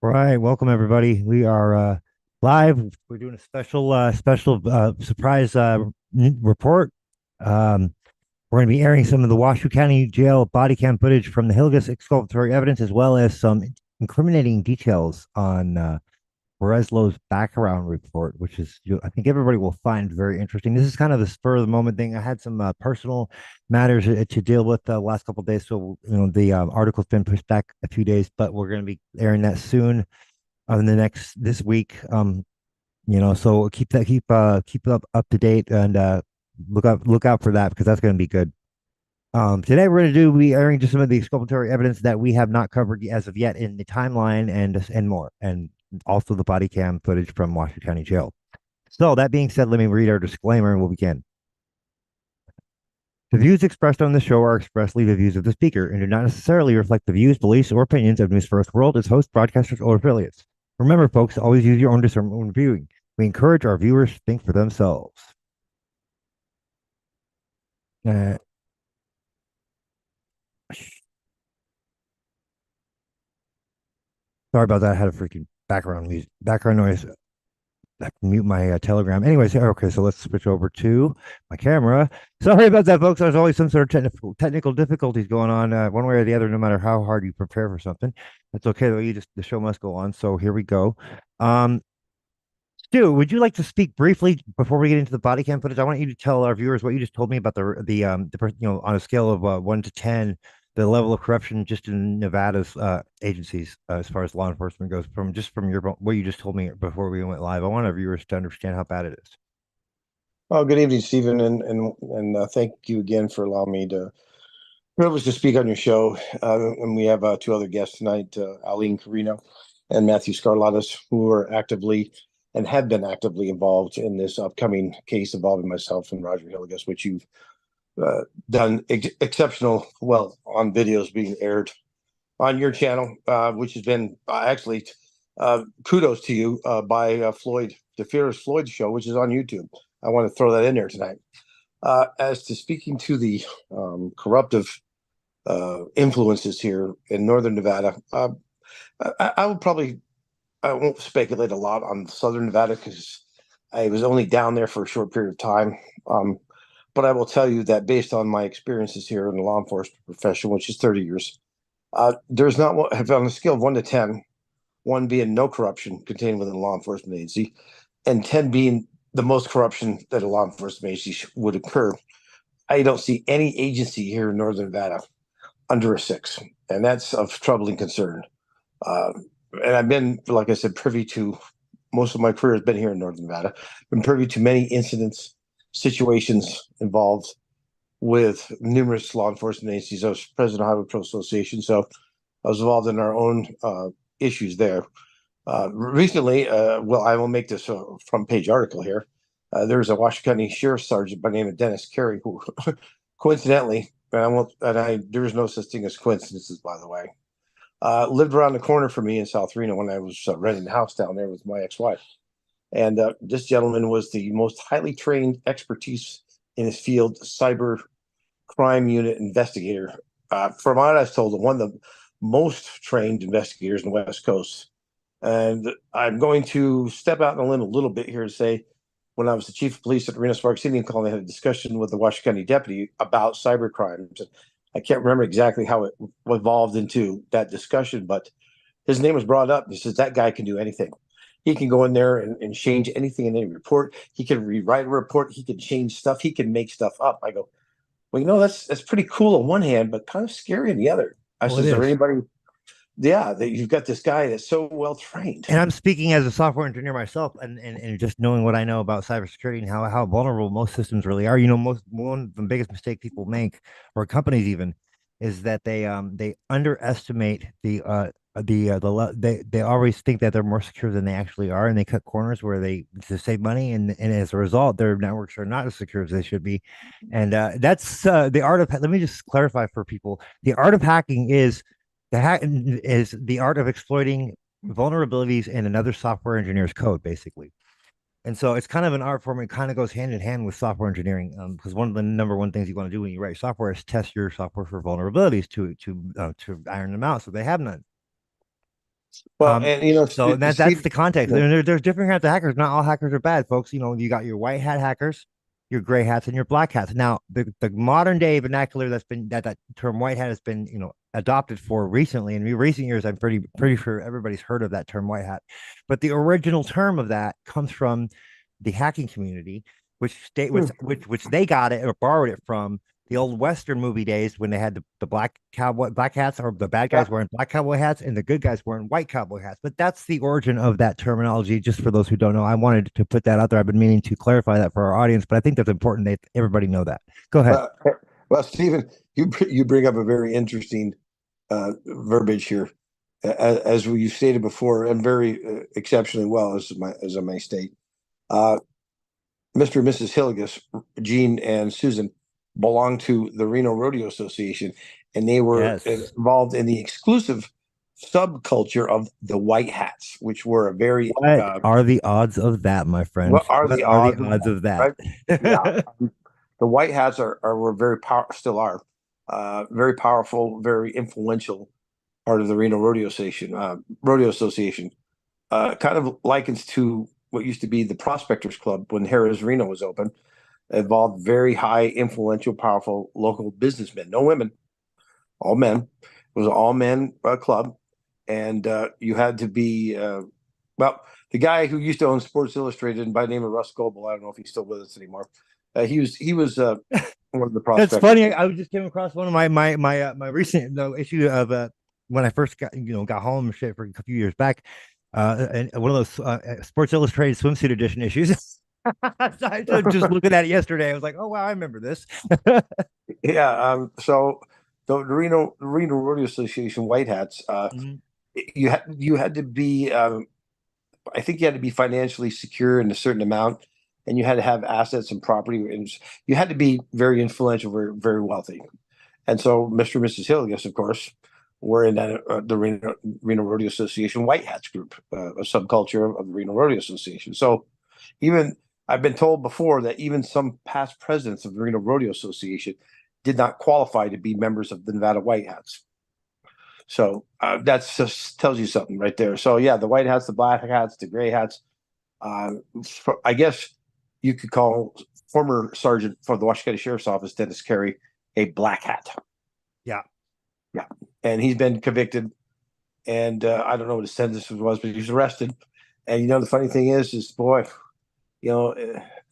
All right, welcome everybody. We are live. We're doing a special surprise report. We're going to be airing some of the Washoe County Jail body cam footage from the Hillygus exculpatory evidence, as well as some incriminating details on Breslow's background report, which is I think everybody will find very interesting. This is kind of the spur of the moment thing. I had some personal matters to deal with the last couple of days, so the article's been pushed back a few days, but we're going to be airing that soon in the next this week. So keep up to date and look out for that because that's going to be good. Today we're going to be airing just some of the exculpatory evidence that we have not covered as of yet in the timeline and more, and also the body cam footage from Washoe County Jail. So that being said, let me read our disclaimer and we'll begin. The views expressed on the show are expressly the views of the speaker and do not necessarily reflect the views, beliefs, or opinions of News First World, its hosts, broadcasters, or affiliates. Remember, folks, always use your own discernment when viewing. We encourage our viewers to think for themselves. Uh, Sorry about that. I had a freaking background noise. I can mute my Telegram. Anyways, okay, so let's switch over to my camera. Sorry about that, folks. There's always some sort of technical difficulties going on, one way or the other. No matter how hard you prepare for something, that's okay though. The show must go on. So here we go. Stu, would you like to speak briefly before we get into the body cam footage? I want you to tell our viewers what you just told me about on a scale of 1 to 10, the level of corruption just in Nevada's agencies as far as law enforcement goes. From your what you just told me before we went live, I want our viewers to understand how bad it is. Oh, good evening, Stephen, and thank you again for allowing me to privilege to speak on your show. And we have two other guests tonight, Aline Carino and Matthew Scarlatus, who are actively and have been actively involved in this upcoming case involving myself and Roger Hillygus, which you've done exceptional well on videos being aired on your channel, which has been actually kudos to you by Floyd, the Fearless Floyd show, which is on YouTube. I want to throw that in there tonight. As to speaking to the corruptive influences here in Northern Nevada, I would probably, I won't speculate a lot on Southern Nevada because I was only down there for a short period of time. But I will tell you that based on my experiences here in the law enforcement profession, which is 30 years, there's not one, on a scale of 1 to 10, 1 being no corruption contained within a law enforcement agency, and 10 being the most corruption that a law enforcement agency would occur. I don't see any agency here in Northern Nevada under a 6, and that's of troubling concern. And I've been, like I said, privy to most of my career has been here in Northern Nevada. Been privy to many incidents, situations involved with numerous law enforcement agencies. I was president of Highway Patrol Association, so I was involved in our own issues there. Recently, well, I will make this a front page article here. There's a Washoe County Sheriff's Sergeant by the name of Dennis Carey who, coincidentally, there is no such thing as coincidences, by the way, lived around the corner from me in South Reno when I was renting a house down there with my ex-wife. And this gentleman was the most highly trained expertise in his field, cyber crime unit investigator. From what I was told, one of the most trained investigators in the West Coast. And I'm going to step out on a limb a little bit here to say, when I was the chief of police at Reno Sparks Indian Colony, I had a discussion with the Washoe County deputy about cyber crimes. I can't remember exactly how it evolved into that discussion, but his name was brought up. He says, that guy can do anything. He can go in there and change anything in any report. He can rewrite a report. He can change stuff. He can make stuff up. I go, well, that's pretty cool on one hand, but kind of scary on the other. I Well, said, it is there is. anybody? Yeah, that you've got this guy that's so well trained. And I'm speaking as a software engineer myself, and just knowing what I know about cybersecurity and how vulnerable most systems really are. One of the biggest mistake people make, or companies even, is that they underestimate they always think that they're more secure than they actually are, and they cut corners where they to save money, and as a result, their networks are not as secure as they should be. And that's the art of. Let me just clarify for people: the art of hacking is the art of exploiting vulnerabilities in another software engineer's code, basically. And so it's kind of an art form. It kind of goes hand in hand with software engineering because one of the number one things you want to do when you write software is test your software for vulnerabilities to iron them out so they have none. Well, Um, and you know, so that's Steve, the context. yeah, And there's different kinds of hackers. Not all hackers are bad, folks. You know, you got your white hat hackers, your gray hats, and your black hats. Now, the modern day vernacular that term white hat has been adopted for recently in recent years. I'm pretty sure everybody's heard of that term white hat, but the original term of that comes from the hacking community, which they got it or borrowed it from the old Western movie days when they had the black hats, or the bad yeah. guys wearing black cowboy hats and the good guys wearing white cowboy hats. But that's the origin of that terminology. Just for those who don't know, I wanted to put that out there. I've been meaning to clarify that for our audience, but I think that's important that everybody know that. Go ahead. Well, well, Stephen, you bring up a very interesting verbiage here, as you stated before, and very exceptionally well, as I may state. Uh, Mr. and Mrs. Hillygus, Gene and Susan, belonged to the Reno Rodeo Association, and they were Yes. involved in the exclusive subculture of the White Hats, which were a very What are the odds of that, my what friends? are What the are the odds of odds that, of that? right? Yeah, the White Hats are were very still are very powerful, very influential part of the Reno Rodeo Association. Kind of likens to what used to be the Prospectors Club when Harrah's Reno was open. It involved very high, influential, powerful local businessmen. No women, all men. It was an all men club, and you had to be well. The guy who used to own Sports Illustrated, and by the name of Russ Goebel, I don't know if he's still with us anymore. He was one of the That's prospectors. funny. I just came across one of my recent issue of when I first got home and shit for a few years back, and one of those Sports Illustrated swimsuit edition issues. I just looking at it yesterday. I was like, oh wow, I remember this. Yeah. So the Reno Rodeo Association White Hats. Mhm. You had to be. I think you had to be financially secure in a certain amount, and you had to have assets and property, and you had to be very influential, very very wealthy. And so Mr. and Mrs. Hilligus, of course, were in the Reno Rodeo Association White Hats group, a subculture of the Reno Rodeo Association. So even I've been told before that even some past presidents of the Reno Rodeo Association did not qualify to be members of the Nevada White Hats. So that's just tells you something right there. So yeah, the white hats, the black hats, the gray hats. Uh, I guess you could call former sergeant for the Washoe County Sheriff's Office, Dennis Carey, a black hat. Yeah. Yeah, and he's been convicted, and I don't know what his sentence was, but he was arrested. And the funny thing is boy,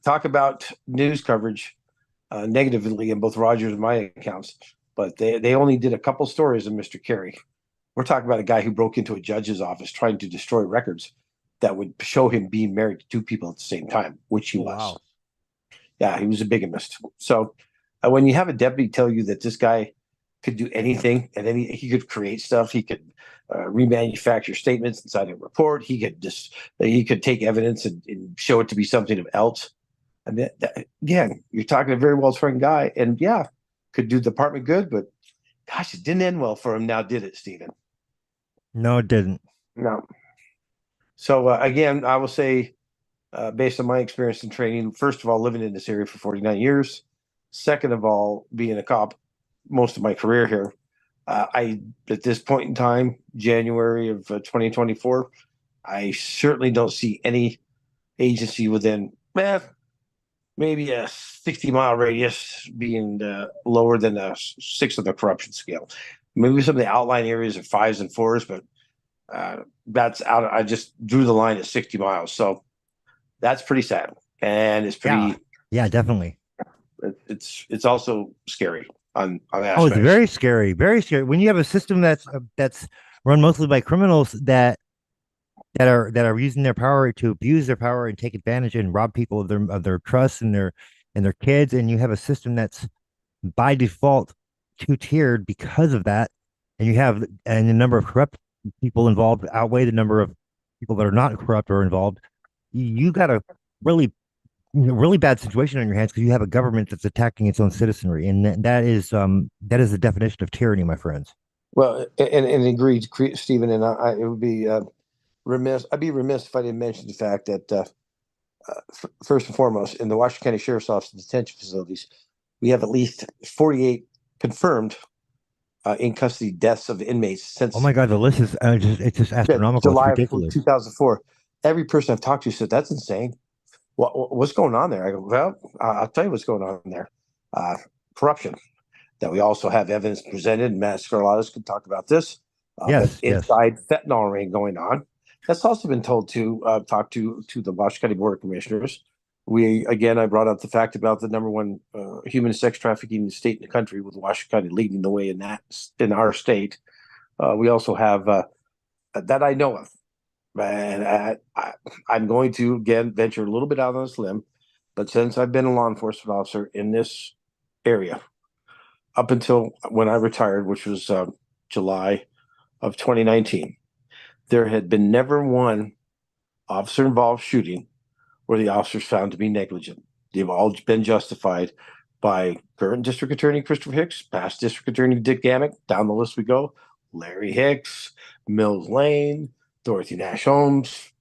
talk about news coverage negatively in both Rogers and my accounts, but they only did a couple stories of Mr. Carey. We're talking about a guy who broke into a judge's office trying to destroy records that would show him being married to two people at the same time, which he Oh was. wow. Yeah, he was a bigamist. So when you have a deputy tell you that this guy could do anything and he could create stuff, he could remanufacture statements inside a report. He could take evidence and show it to be something else. And again, you're talking to a very well-trained guy, and yeah, could do the department good, but gosh, it didn't end well for him now, did it, Stephen? No, it didn't. No. So again, I will say, based on my experience and training, first of all, living in this area for 49 years, second of all, being a cop most of my career here, I at this point in time, January of 2024, I certainly don't see any agency within maybe a 60-mile radius being lower than a six of the corruption scale. Maybe some of the outlying areas are fives and fours, but that's out. I just drew the line at 60 miles. So that's pretty sad. And it's Yeah. pretty, Yeah, definitely. it's also scary on Oh, it's aspects. very scary. Very scary. When you have a system that's run mostly by criminals that are using their power to abuse their power and take advantage and rob people of their trust and their kids, and you have a system that's by default two-tiered because of that, and the number of corrupt people involved outweigh the number of people that are not corrupt or involved. You got a really really bad situation on your hands because you have a government that's attacking its own citizenry, and that is the definition of tyranny, my friends. Well, and agreed, Stephen. And it would be remiss. I'd be remiss if I didn't mention the fact that first and foremost, in the Washoe County Sheriff's Office detention facilities, we have at least 48 confirmed in custody deaths of inmates Oh since my God, the list is it's just astronomical. It's July of ridiculous. 2004. Every person I've talked to said that's insane. What's going on there? I go, well, I'll tell you what's going on there. Corruption. That we also have evidence presented, and Matt Scarlatus could talk about this. But Yes, yes. inside fentanyl ring going on. That's also been told to talk to the Washoe County Board of Commissioners. I brought up the fact about the number one human sex trafficking state in the country, with Washoe County leading the way in our state. We also have that I know of, and I'm going to again venture a little bit out on this limb, but since I've been a law enforcement officer in this area up until when I retired, which was July of 2019, there had been never one officer involved shooting where the officers found to be negligent. They've all been justified by current District Attorney Christopher Hicks, past District Attorney Dick Gammack, down the list we go, Larry Hicks, Mills Lane, Dorothy Nash Holmes.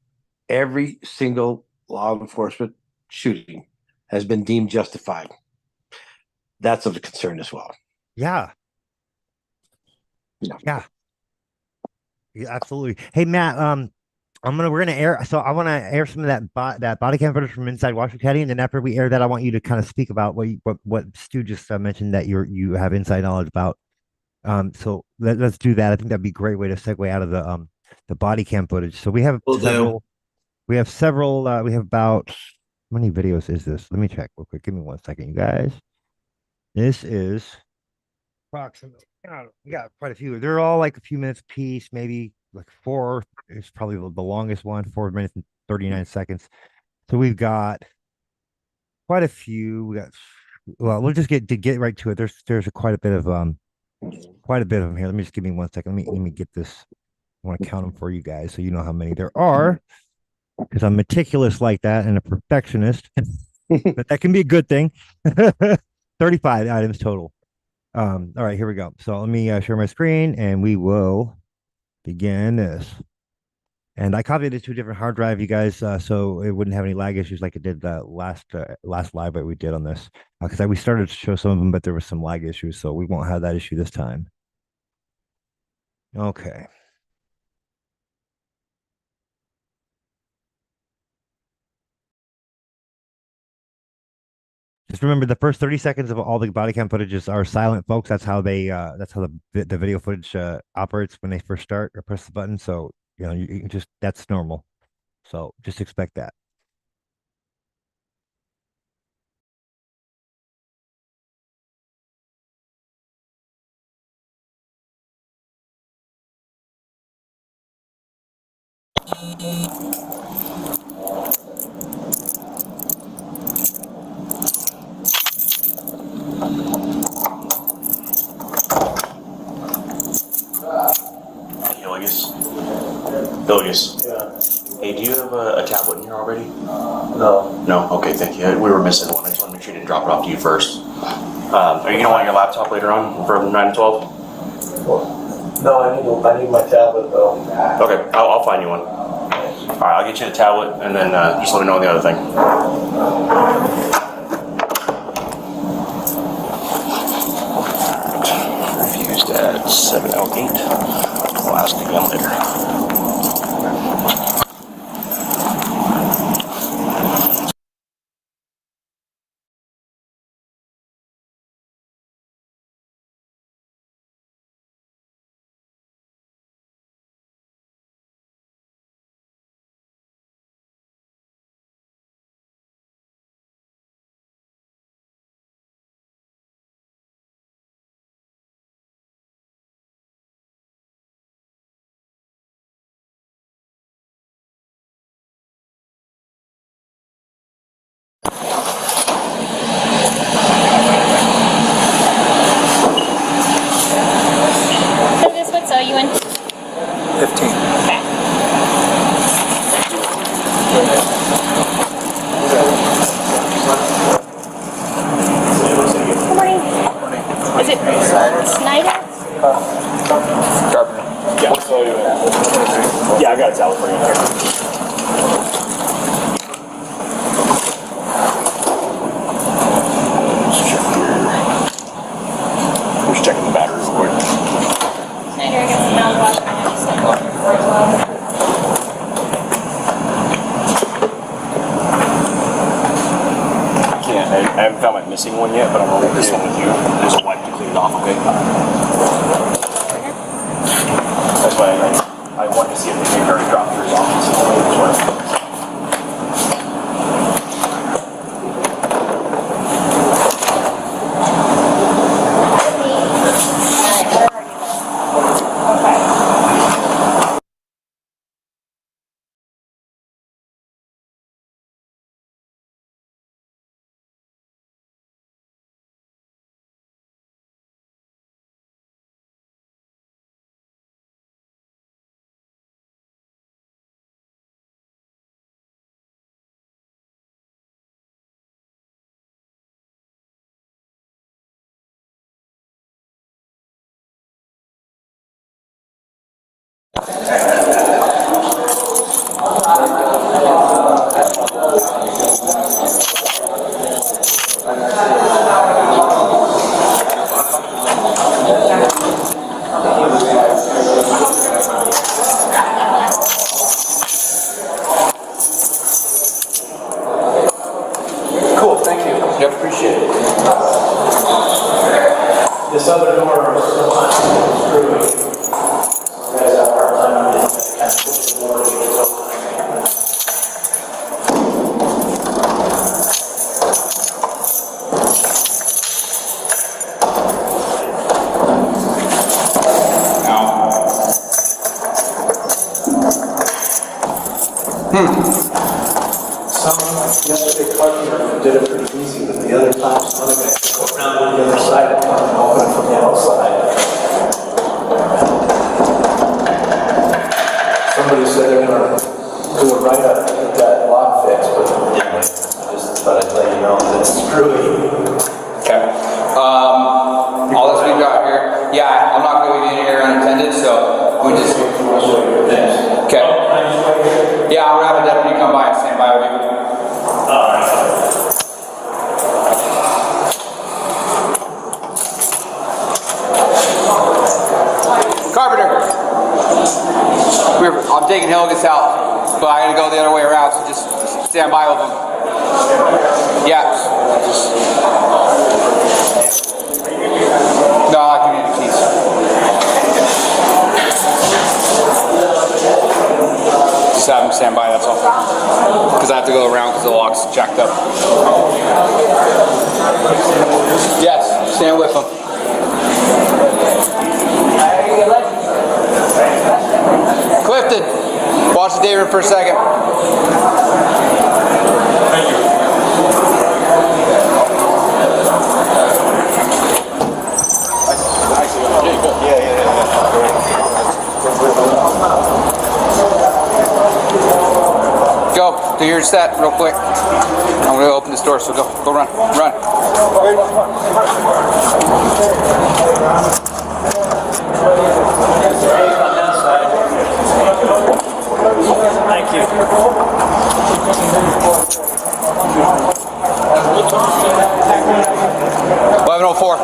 Every single law enforcement shooting has been deemed justified. That's of concern as well. Yeah. Yeah. Yeah, absolutely. Hey Matt, we're gonna air. So I want to air some of that body cam footage from inside Washoe County, and then after we air that, I want you to kind of speak about what Stu just mentioned that you have inside knowledge about. So let's do that. I think that'd be a great way to segue out of the body cam footage. So we have Will do. several. We have about how many videos is this? Let me check real quick. Give me 1 second, you guys. This is approximately. We got quite a few. They're all like a few minutes piece, maybe like four. It's probably the longest one, 4 minutes and 39 seconds. So we've got quite a few. Well, we'll just get right to it. There's quite a bit of them here. Let me just give me 1 second. Let me get this. I want to count them for you guys so you know how many there are, because I'm meticulous like that and a perfectionist. But that can be a good thing. 35 items total. All right, here we go. So let me share my screen and we will begin this. And I copied it to a different hard drive, you guys, so it wouldn't have any lag issues like it did last live that we did on this. Because we started to show some of them, but there was some lag issues, so we won't have that issue this time. Okay. Just remember the first 30 seconds of all the body cam footages are silent, folks. That's how the video footage operates when they first start or press the button. So, you just that's normal. So just expect that. Hillygus. Hillygus. Yeah. Hey, do you have a tablet in here already? No. No? Okay, thank you. We were missing one. I just want to make sure you didn't drop it off to you first. Are you going to want your laptop later on from 9 to 12? No, I need my tablet though. Okay, I'll find you one. Alright, I'll get you the tablet and then just let me know on the other thing. Refused at 7:08. I'll ask again later. can't. I haven't found my missing one yet, but I'm gonna leave this one with you. There's a wipe to clean it off, okay? That's why I wanted to see if they maybe already dropped yours off. Cool, thank you. Yep, appreciate it. This other door is still on. Yesterday, Carpenter did it pretty easy, but the other time, some other guy go around on the other side and come and open it from the outside. Somebody said they're gonna do a write-up to get that lock fixed, but anyway, I just thought I'd let you know that it's screwy. Okay. All this we got here. Yeah, I'm not going to be in here unattended, so we just. Okay. Yeah, I'm gonna have a deputy come by and stand by with you. Carpenter. I'm taking Hillygus out, but I gotta go the other way around, so just stand by with him. Yeah. No, I can need the keys. Just have him stand by, that's all. Because I have to go around because the lock's jacked up. Yes, stand with him. Clifton, watch the day room for a second. Thank you. Go, do your set real quick. I'm gonna open this door, so go run. Thank you. 11:04.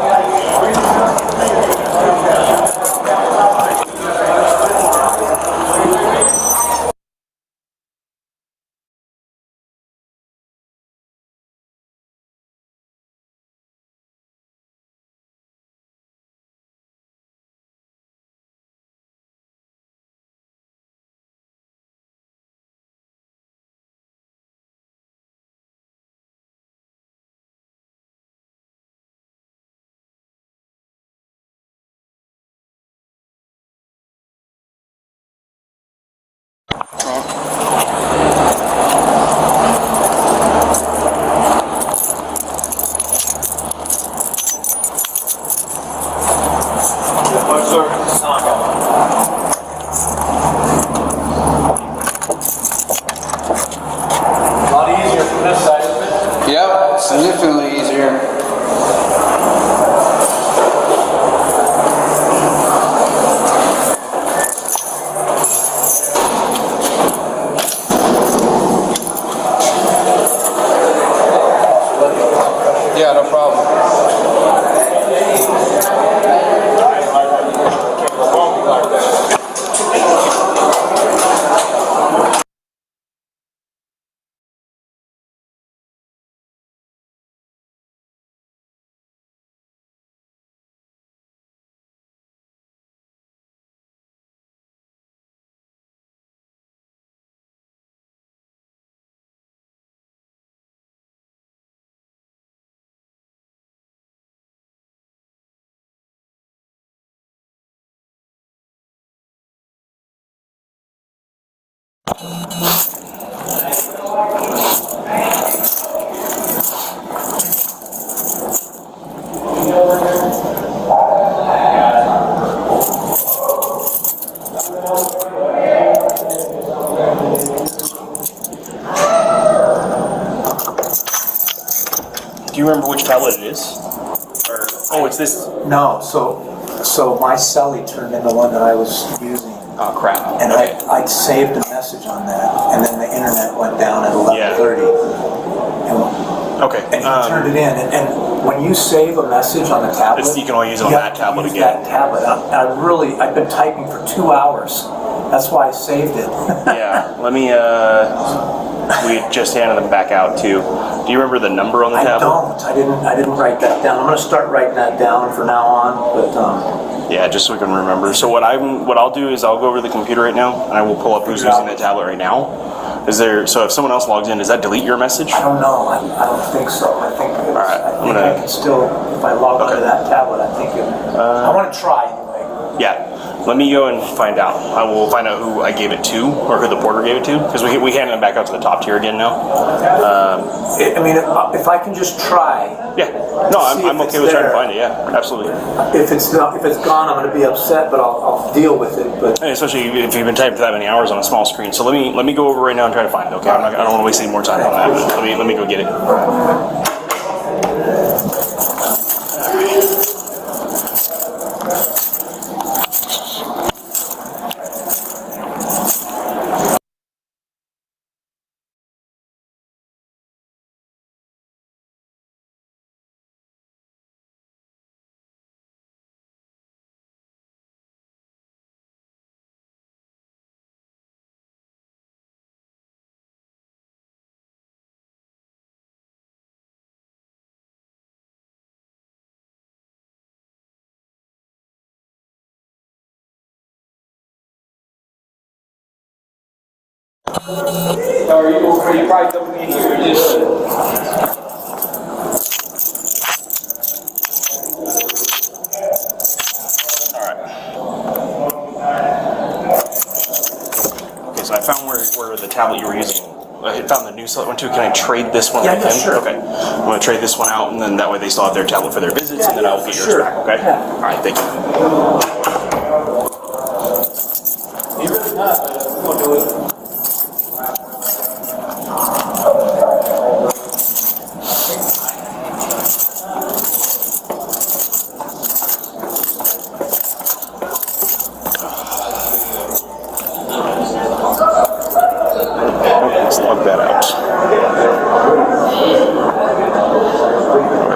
Yep, significantly easier. Yeah, no problem. Do you remember which tablet it is? Or it's this. No, so my celly turned in the one that I was using. Oh crap. And okay. I'd saved a message on that, and then the internet went down at 11:30. Okay. And he turned it in, and when you save a message on the tablet, you can only use it on that tablet use again. That tablet. I've been typing for 2 hours. That's why I saved it. Yeah. Let me. We just handed them back out too. Do you remember the number on the tablet? I didn't write that down. I'm going to start writing that down from now on. But yeah, just so we can remember. So what I'll do is I'll go over to the computer right now and I will pull up who's using that tablet right now. So if someone else logs in, does that delete your message? I don't know. I don't think so. I think All right, I can still, if I log onto that tablet, I think it. I want to try anyway. Yeah. Let me go and find out. I will find out who I gave it to, or who the porter gave it to, because we handed them back out to the top tier again now. I mean, if I can just try. Yeah. No, I'm okay with trying to find it. Yeah, absolutely. If it's gone, I'm going to be upset, but I'll deal with it. But and especially if you've been typing for that many hours on a small screen. So let me go over right now and try to find it. Okay. I don't want to waste any more time on that. Let me go get it. Are you probably jumping in here? Okay, so I found where the tablet you were using. I found the new one too. Can I trade this one with him? Sure. Okay. I'm going to trade this one out, and then that way they still have their tablet for their visits, and then I'll get yours back, okay? Yeah. All right, thank you. He really not, but we'll do it. Let's log that out.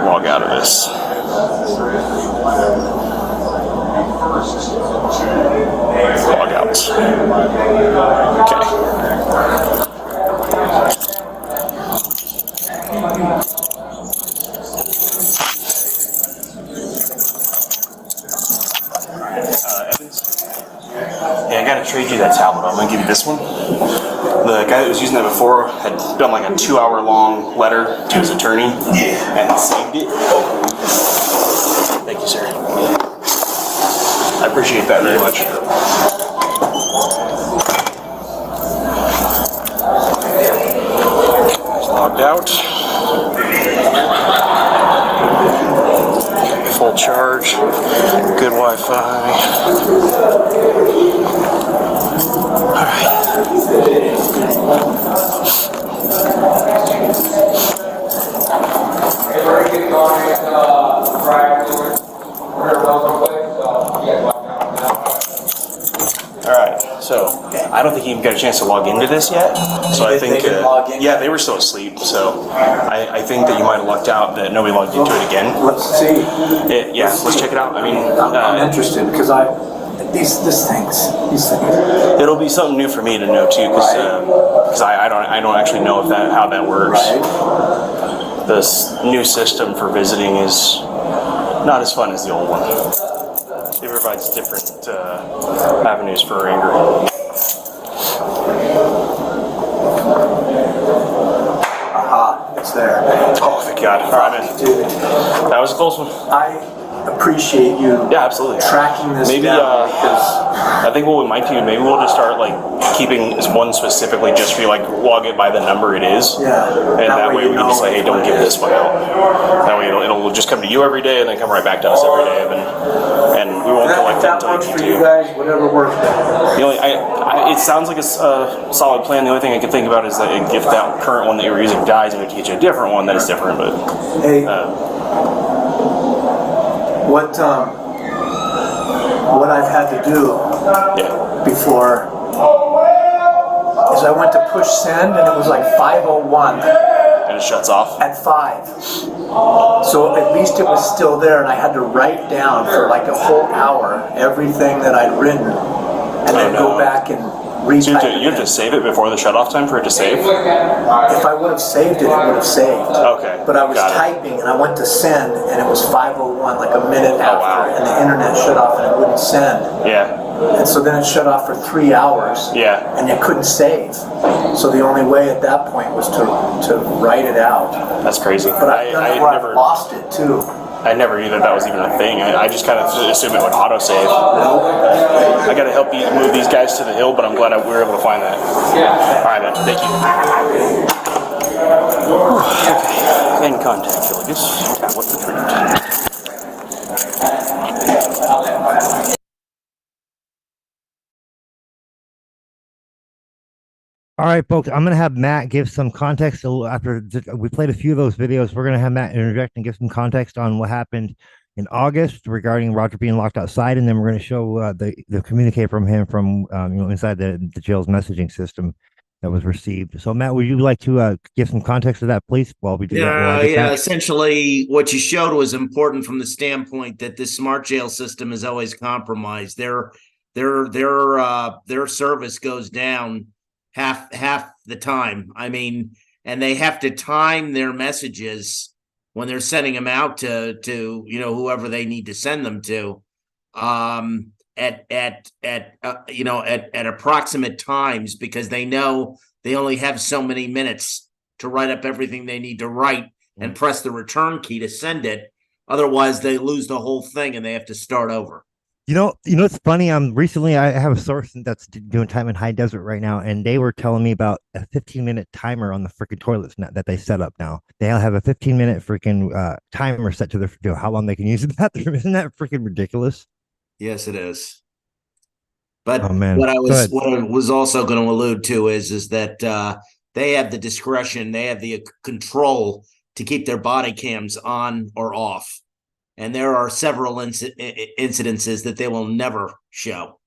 Log out of this. Log out. Evans? Yeah, I gotta trade you that tablet. I'm gonna give you this one. The guy that was using that before had done like a 2-hour long letter to his attorney and saved it. Thank you, sir. I appreciate that very much. Logged out. Full charge. Good Wi-Fi. Alright. Alright, so I don't think you even got a chance to log into this yet. So I think, yeah, they were still asleep. So I think that you might have lucked out that nobody logged into it again. Let's see. Yeah, let's check it out. I mean, I'm interested because these things. It'll be something new for me to know too, because I don't actually know how that works. Right. This new system for visiting is not as fun as the old one. It provides different avenues for anger. Aha, it's there. Oh, thank God. All right, man. Dude, That was a close one. I appreciate you Yeah, absolutely. tracking this Maybe down because I think what we might do, maybe we'll just start like keeping one specifically just for you, like log it by the number it is. yeah, And that way we can just say, hey, don't give this one out. That way it'll we'll just come to you every day and then come right back to us every day, and we won't collect them That until works you for do you too. guys, whatever works better. The only, it sounds like a solid plan. The only thing I can think about is that if that current one that you were using dies and we teach you a different one, that is different. But Hey, what I've had to do yeah, before is I went to push send and it was like 5:01 and it shuts off. at 5. So at least it was still there, and I had to write down for like a whole hour everything that I'd written, and then go back and So retype you have to it. save it before the shutoff time for it to save. If I would have saved it, it would have saved. Okay, But I was got it. typing, and I went to send, and it was 5:01, like a minute after, wow. and the internet shut off, and it wouldn't send. Yeah, And so then it shut off for 3 hours. Yeah. And you couldn't save. So the only way at that point was to write it out. that's crazy. But I've done it where I've lost it too. I never knew that was even a thing. I just kind of assumed it would autosave. I got to help you move these guys to the hill, but I'm glad we were able to find that. All right, man. Thank you. Okay. In contact, Hillygus. Tablet retrieved. All right, folks, I'm going to have Matt give some context after we played a few of those videos. We're going to have Matt interject and give some context on what happened in August regarding Roger being locked outside, and then we're going to show the communique from him from inside the jail's messaging system that was received. So, Matt, would you like to give some context to that, please? While we do that, yeah. Essentially, what you showed was important from the standpoint that this smart jail system is always compromised. Their service goes down half the time. I mean, and they have to time their messages when they're sending them out to whoever they need to send them to, at approximate times, because they know they only have so many minutes to write up everything they need to write and press the return key to send it. Otherwise, they lose the whole thing and they have to start over. It's funny. Recently I have a source that's doing time in high desert right now, and they were telling me about a 15-minute timer on the freaking toilets that they set up now. They all have a 15-minute freaking timer set to how long they can use the bathroom. Isn't that freaking ridiculous? Yes, it is. But oh, man. what I was also going to allude to is that they have the discretion, they have the control to keep their body cams on or off. And there are several incidences that they will never show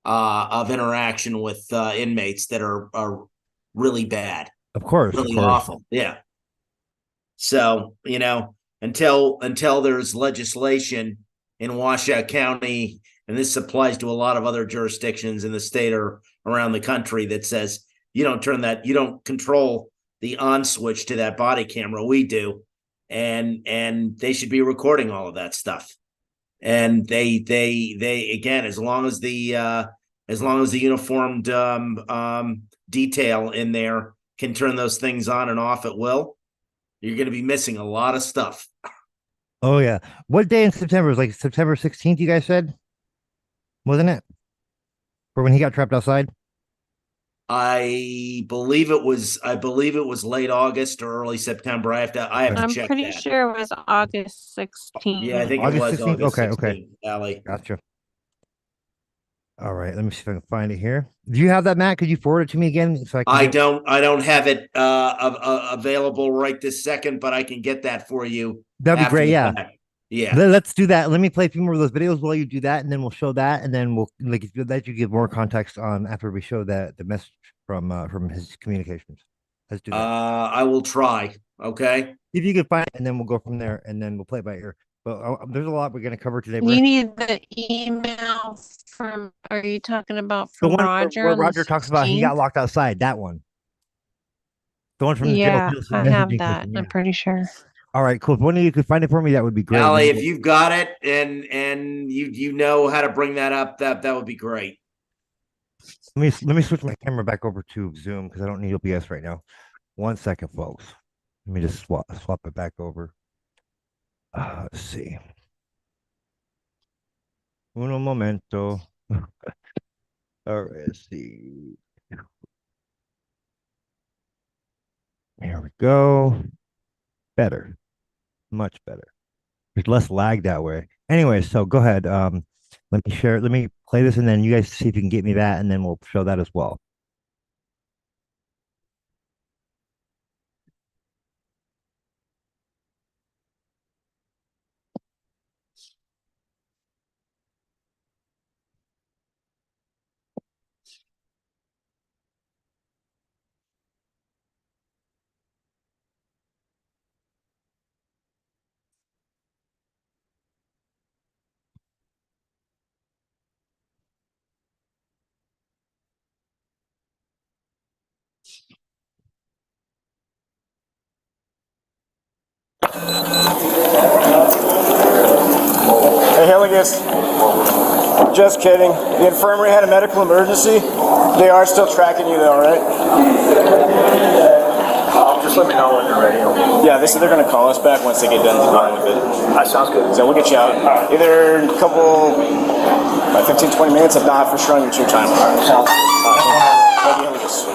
of interaction with inmates that are really bad. Of course. Really awful. Yeah. So, until there's legislation in Washoe County, and this applies to a lot of other jurisdictions in the state or around the country, that says you don't control the on switch to that body camera. We do. And they should be recording all of that stuff. And they again, as long as the uniformed detail in there can turn those things on and off at will, you're going to be missing a lot of stuff. Oh yeah. What day in September? It was like September 16th, you guys said? Wasn't it? For when he got trapped outside? I believe it was late August or early September. I have to check that. I'm pretty sure it was August 16th. Yeah, I think August it was 16th? August 16th, Okay. Allie. Gotcha. All right, let me see if I can find it here. Do you have that, Matt? Could you forward it to me again? So I don't have it available right this second, but I can get that for you. That'd be great. Yeah. Yeah. Let's do that. Let me play a few more of those videos while you do that, and then we'll show that, and then we'll let you give more context on after we show the message from his communications. Let's do that. I will try. Okay. If you can find it, and then we'll go from there, and then we'll play it by ear. But there's a lot we're going to cover today. You need the email from, are you talking about from the one Roger? where Roger talks about he got locked outside, that one. The one from the I have messaging that. system, yeah. I'm pretty sure. All right, cool. If one of you could find it for me, that would be great. Allie, if you've got it and you know how to bring that up, that would be great. Let me switch my camera back over to Zoom because I don't need OBS right now. 1 second, folks. Let me just swap it back over. Let's see. Uno momento. All right, let's see. Here we go. Better. Much better. there's less lag that way. Anyway, so go ahead. Let me share. Let me play this, and then you guys see if you can get me that, and then we'll show that as well. Hey, Hillygus. Just kidding. The infirmary had a medical emergency. They are still tracking you though, right? Just let me know when you're ready. Yeah, they're going to call us back once they get done dealing with it. That sounds good. So we'll get you out. Either a couple, like 15, 20 minutes, if not for sure on your 2 time. Sounds good. Love you, Hillygus.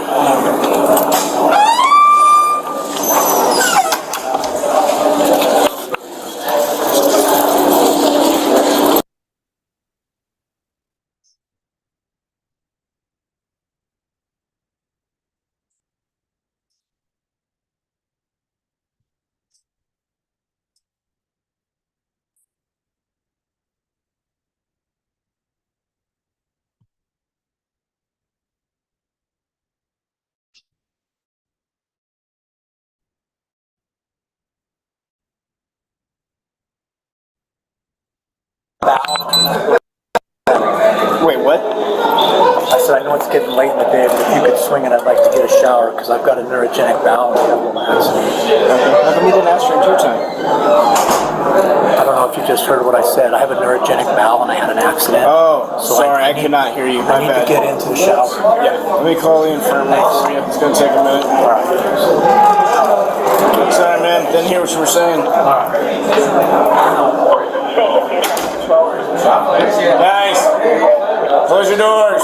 Wait, what? I said, I know it's getting late in the day, but if you could swing it, I'd like to get a shower because I've got a neurogenic bowel and I have a little accident. How come you didn't ask for your 2 time? I don't know if you just heard what I said. I have a neurogenic bowel and I had an accident. Oh, So sorry, I could not hear you. I need to get into the shower. Yeah, let me call the infirmary for you. It's going to take a minute. Sorry, man. Didn't hear what you were saying. Nice. Close your doors.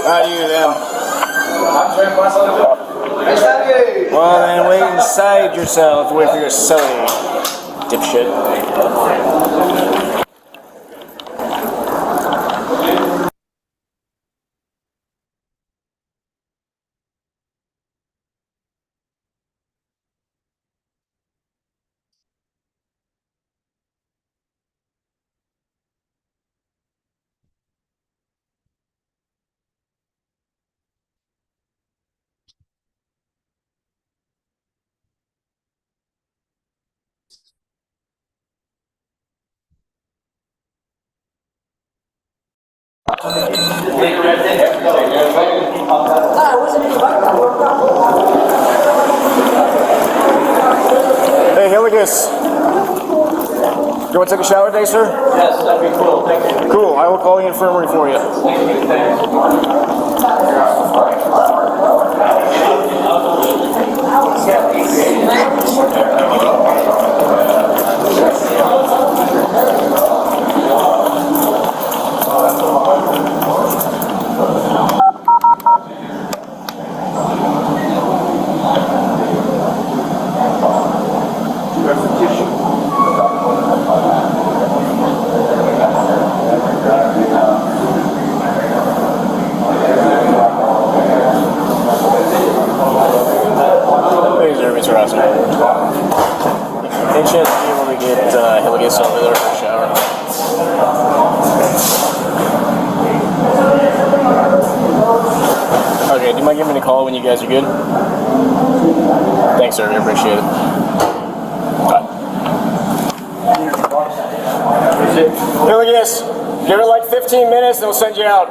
Not you, them. Well, then wait inside yourself. Wait for your celly, dipshit. Hey, Hillygus. You want to take a shower today, sir? Yes, that'd be cool. Thank you. Cool. I will call the infirmary for you. Any chance to be able to get Hillygus over there for a shower? Okay, do you mind giving me a call when you guys are good? Thanks, sir. I appreciate it. Bye. Hillygus, give it like 15 minutes and we'll send you out.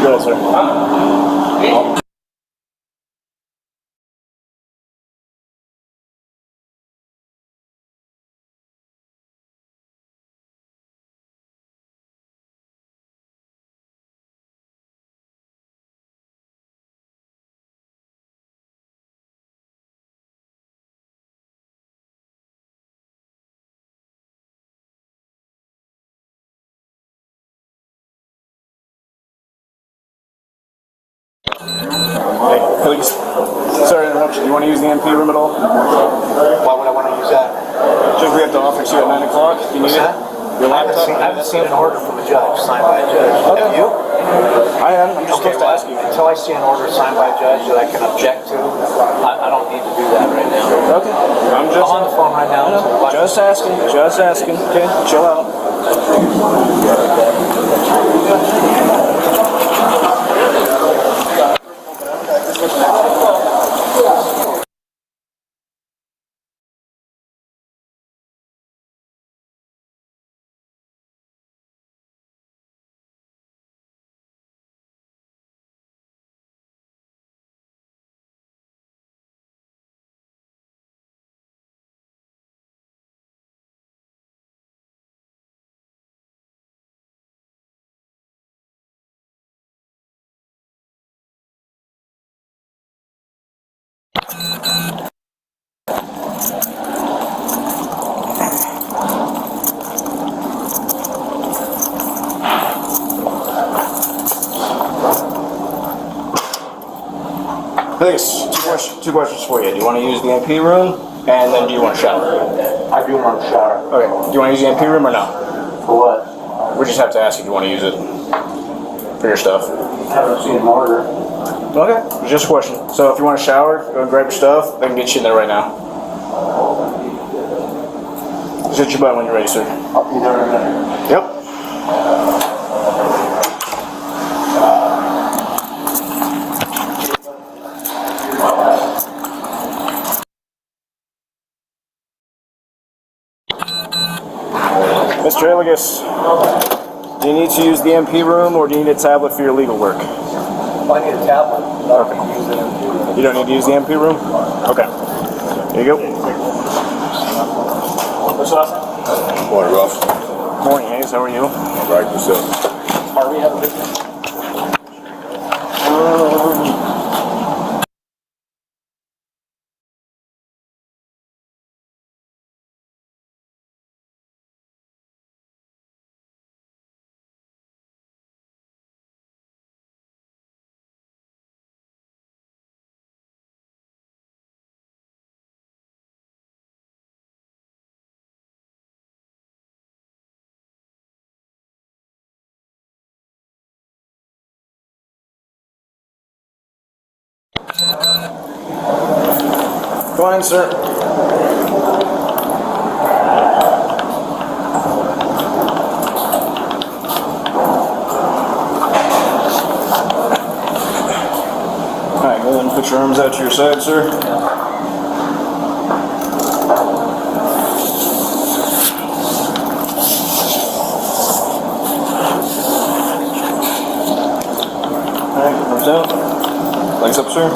Good, sir. Hey, Hillygus. Sorry to interrupt you. Do you want to use the MP room at all? Why would I want to use that? Just we have to offer it to you at 9 o'clock. You need it? Your laptop? I haven't seen an order from a judge, signed by a judge. Okay. Have you? I am. I'm just supposed to ask you. Until I see an order signed by a judge that I can object to, I don't need to do that right now. Okay. I'm just on the phone right now. Just asking. Just asking. Okay. Chill out. Hillygus, two questions for you. Do you want to use the MP room, and then do you want to shower? I do want to shower. Okay. Do you want to use the MP room or no? For what? We just have to ask if you want to use it for your stuff. I haven't seen an order. Okay. Just a question. So if you want to shower, go and grab your stuff. They can get you in there right now. Just hit your button when you're ready, sir. I'll be there in a minute. Yep. Mr. Hillygus, do you need to use the MP room or do you need a tablet for your legal work? I need a tablet. Okay. You don't need to use the MP room? Okay. Here you go. What's up? Morning, Ruff. Morning, Hayes. How are you? All right, yourself. Harvey, have a business? Fine, sir. Alright, go ahead and put your arms out to your side, sir. Alright, arms out. Legs up, sir.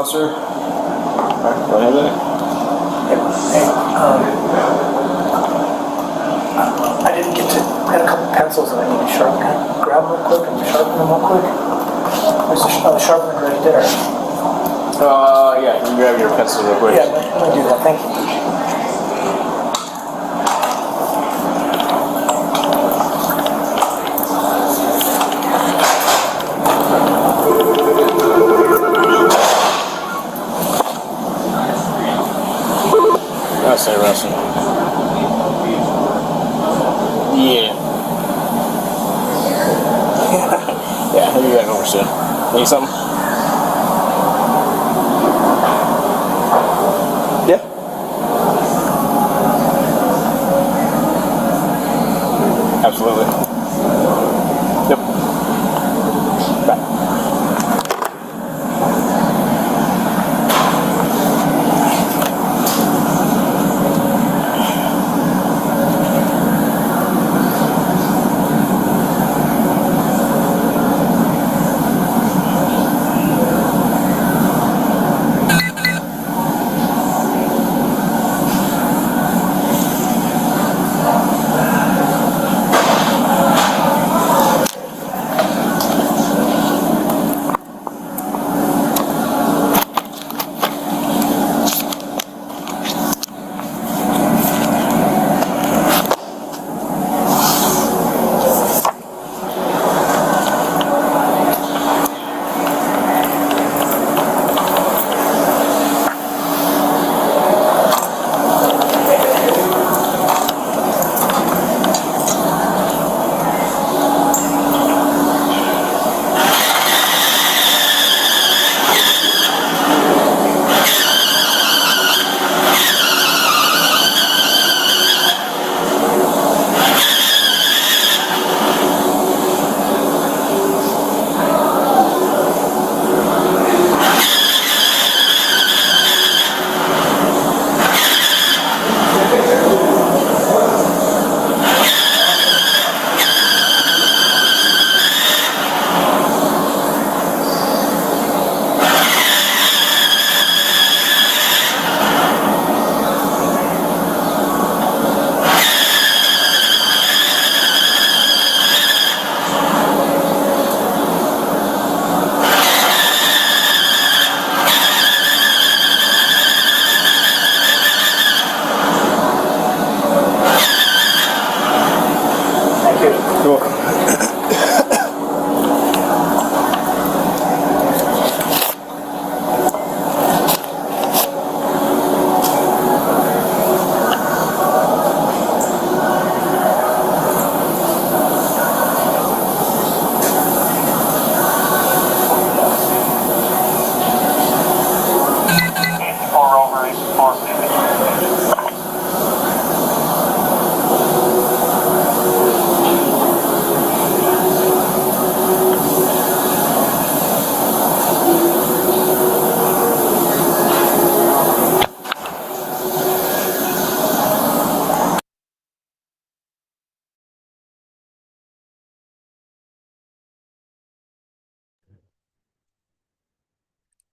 Sir. Alright, go ahead with it. I didn't get to. I had a couple pencils that I need to sharpen. Can I grab them real quick and sharpen them real quick? There's a sharpener right there. Yeah, you can grab your pencil real quick. Yeah, I'm gonna do that. Thank you. Say Russell. Yeah. Yeah, I'll be back over soon. Need something? Yeah. Absolutely. Yep. Bye.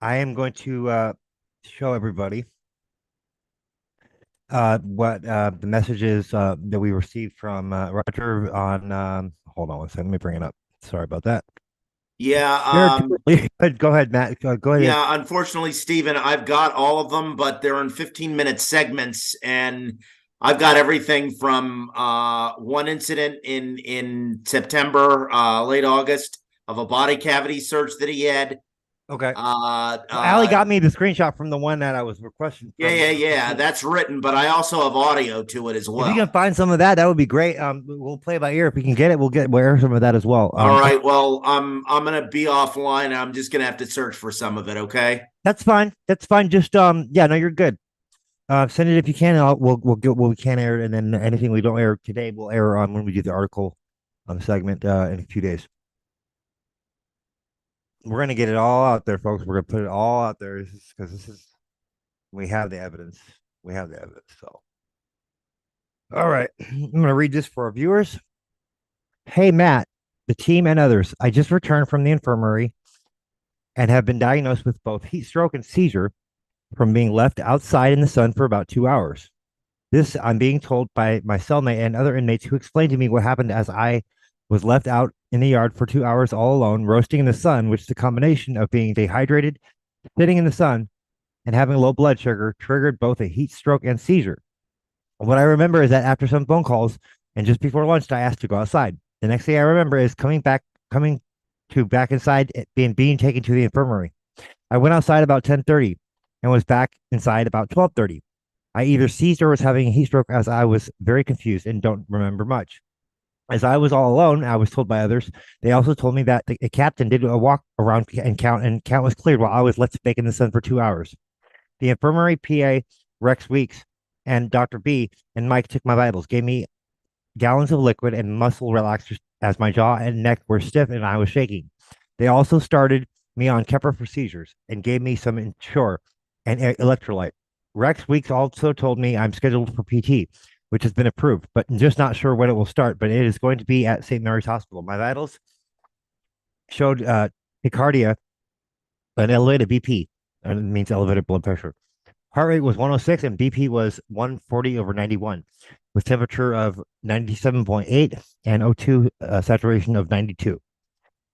I am going to show everybody what the message is that we received from Roger on. Hold on one second. Let me bring it up. Sorry about that. Yeah. Go ahead, Matt. Go ahead. Yeah, unfortunately, Stephen, I've got all of them, but they're in 15-minute segments, and I've got everything from one incident in September, late August, of a body cavity search that he had. Okay. Uh, Allie uh, got me the screenshot from the one that I was requesting. yeah. That's written, but I also have audio to it as If well. you can find some of that, that would be great. We'll play by ear. If we can get it, we'll air some of that as well. All right. Well, I'm gonna be offline. I'm just gonna have to search for some of it. Okay. That's fine. That's fine. Just yeah, no, you're good. Send it if you can. We'll get what we can air, and then anything we don't air today, we'll air on when we do the article segment in a few days. We're gonna get it all out there, folks. We're gonna put it all out there because this is we have the evidence. We have the evidence. So, all right, I'm gonna read this for our viewers. Hey, Matt, the team, and others. I just returned from the infirmary and have been diagnosed with both heat stroke and seizure from being left outside in the sun for about 2 hours. This I'm being told by my cellmate and other inmates who explained to me what happened as I was left out in the yard for 2 hours all alone, roasting in the sun, which the combination of being dehydrated, sitting in the sun, and having low blood sugar triggered both a heat stroke and seizure. What I remember is that after some phone calls and just before lunch, I asked to go outside. The next thing I remember is coming back inside, being taken to the infirmary. I went outside about 10:30 and was back inside about 12:30. I either seized or was having a heat stroke as I was very confused and don't remember much. As I was all alone, I was told by others. They also told me that the captain did a walk around and count was cleared while I was left to bake in the sun for 2 hours. The infirmary PA, Rex Weeks, and Dr. B and Mike took my vitals, gave me gallons of liquid and muscle relaxers as my jaw and neck were stiff and I was shaking. They also started me on Keppra for seizures and gave me some Ensure and electrolyte. Rex Weeks also told me I'm scheduled for PT, which has been approved, but I'm just not sure when it will start, but it is going to be at St. Mary's Hospital. My vitals showed tachycardia, an elevated BP, and it means elevated blood pressure. Heart rate was 106 and BP was 140/91 with temperature of 97.8 and O2 saturation of 92.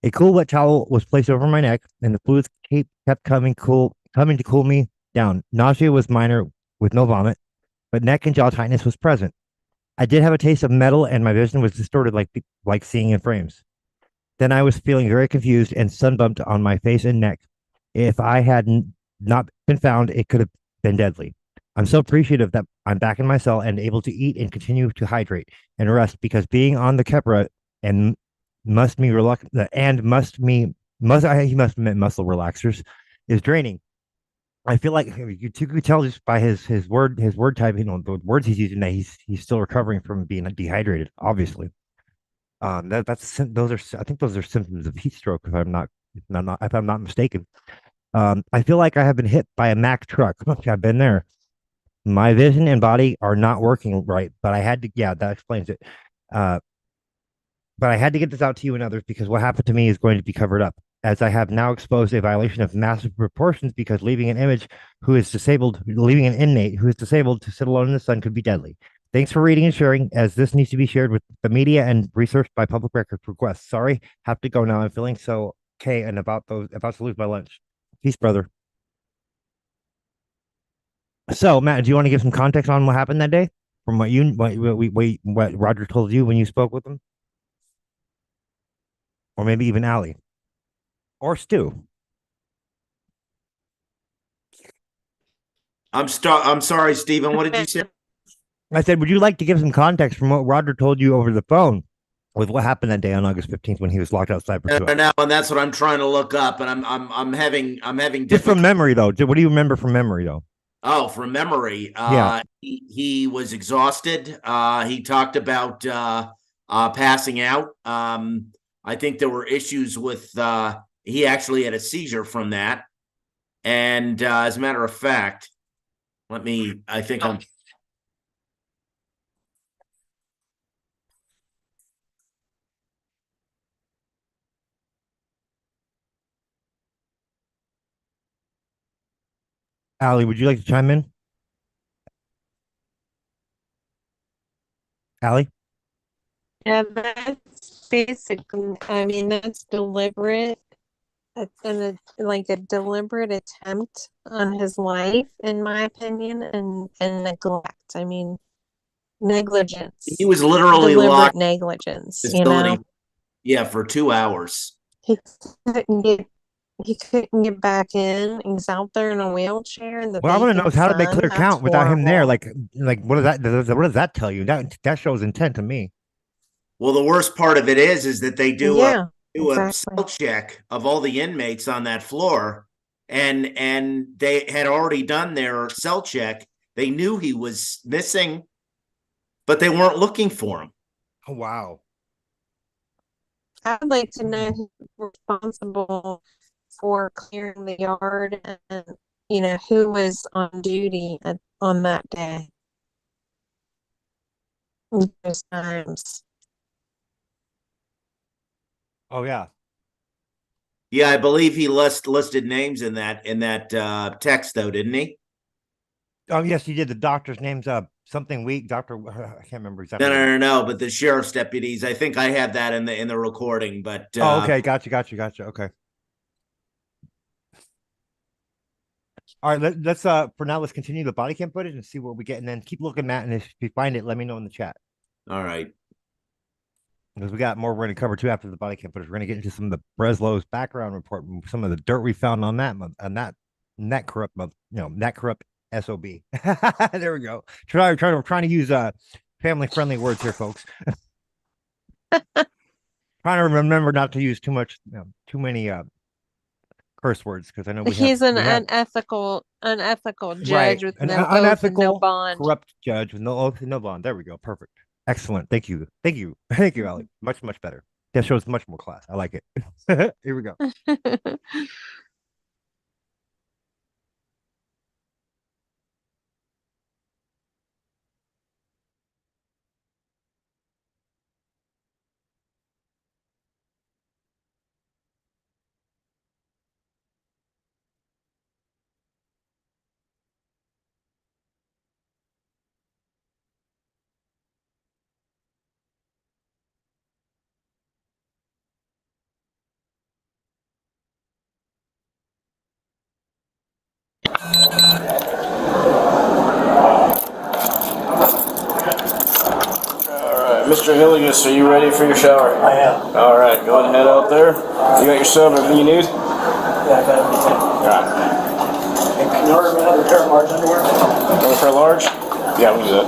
A cool wet towel was placed over my neck and the fluids kept coming to cool me down. Nausea was minor with no vomit, but neck and jaw tightness was present. I did have a taste of metal and my vision was distorted like seeing in frames. Then I was feeling very confused and sunbumped on my face and neck. If I had not been found, it could have been deadly. I'm so appreciative that I'm back in my cell and able to eat and continue to hydrate and rest because being on the Keppra and must me reluctant and must he must have meant muscle relaxers is draining. I feel like you could tell just by his word type, the words he's using that he's still recovering from being dehydrated. Obviously, those are symptoms of heat stroke. If I'm not mistaken, I feel like I have been hit by a Mack truck. I've been there. My vision and body are not working right, but I had to. Yeah, that explains it. But I had to get this out to you and others because what happened to me is going to be covered up, as I have now exposed a violation of massive proportions because leaving an inmate who is disabled to sit alone in the sun could be deadly. Thanks for reading and sharing, as this needs to be shared with the media and researched by public record requests. Sorry, have to go now. I'm feeling so okay and about to lose my lunch. Peace, brother. So, Matt, do you want to give some context on what happened that day from what Roger told you when you spoke with him? Or maybe even Allie or Stu. I'm sorry, Stephen. What did you say? I said, would you like to give some context from what Roger told you over the phone with what happened that day on August 15th when he was locked outside for 2 hours? Now, and that's what I'm trying to look up, and I'm having just from memory though. What do you remember from memory though? Oh, from memory. Yeah. He was exhausted. He talked about passing out. I think there were issues with he actually had a seizure from that. And as a matter of fact, I think I'm Allie, would you like to chime in? Allie? Yeah, that's basically, I mean, that's deliberate. Like a deliberate attempt on his life, in my opinion, and neglect. I mean, negligence, He was literally deliberate locked negligence, in the you know? facility, yeah, for 2 hours. He couldn't get he couldn't get back in. He's out there in a wheelchair in the What I want to know vacant is how did they sun. clear That's count without him there? horrible. Like what does that tell you? That shows intent to me. Well, the worst part of it is that they Yeah, do a exactly. cell check of all the inmates on that floor, and they had already done their cell check. They knew he was missing, but they weren't looking for him. Oh wow. I would like to know who's responsible for clearing the yard and, who was on duty on that day, those times. Oh yeah. Yeah, I believe he listed names in that text, though, didn't he? Oh yes, he did. The doctor's name's something weak. Doctor, I can't remember exactly. No. But the sheriff's deputies, I think I have that in the recording. But Oh, okay, gotcha. Okay. All right, let's for now let's continue the body cam footage and see what we get, and then keep looking, Matt. And if you find it, let me know in the chat. All right. Because we got more we're going to cover too after the body cam footage. We're going to get into some of the Breslow's background report, some of the dirt we found on that corrupt, that corrupt SOB. There we go. Trying to use family friendly words here, folks. Trying to remember not to use too many curse words because I know He's an unethical judge right. with An no oath and no unethical, bond. corrupt judge with no oath and no bond. There we go. Perfect. Excellent. Thank you, Ali. Much better. That shows much more class. I like it. Here we go. Mr. Hillygus, are you ready for your shower? I am. All right, go ahead and head out there. You got your sub, everything you need? Yeah, I got everything. All right. And can you order me another pair of large underwear? Another pair large? Yeah, we can do that.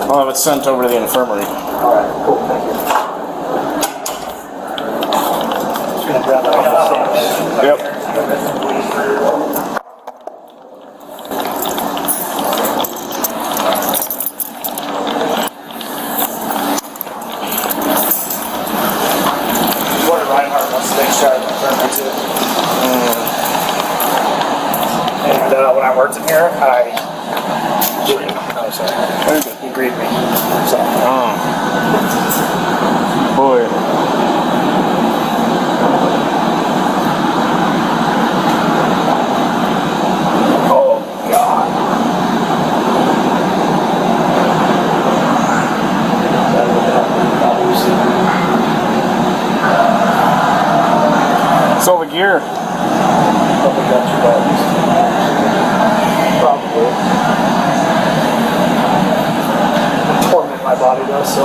I'll have it sent over to the infirmary. All right, cool, thank you. Just gonna grab that. Yep. And when I worked in here, he greeted me. So. Boy. Oh, God. It's all the gear. Probably got your buttons. Probably. Torment my body though, so.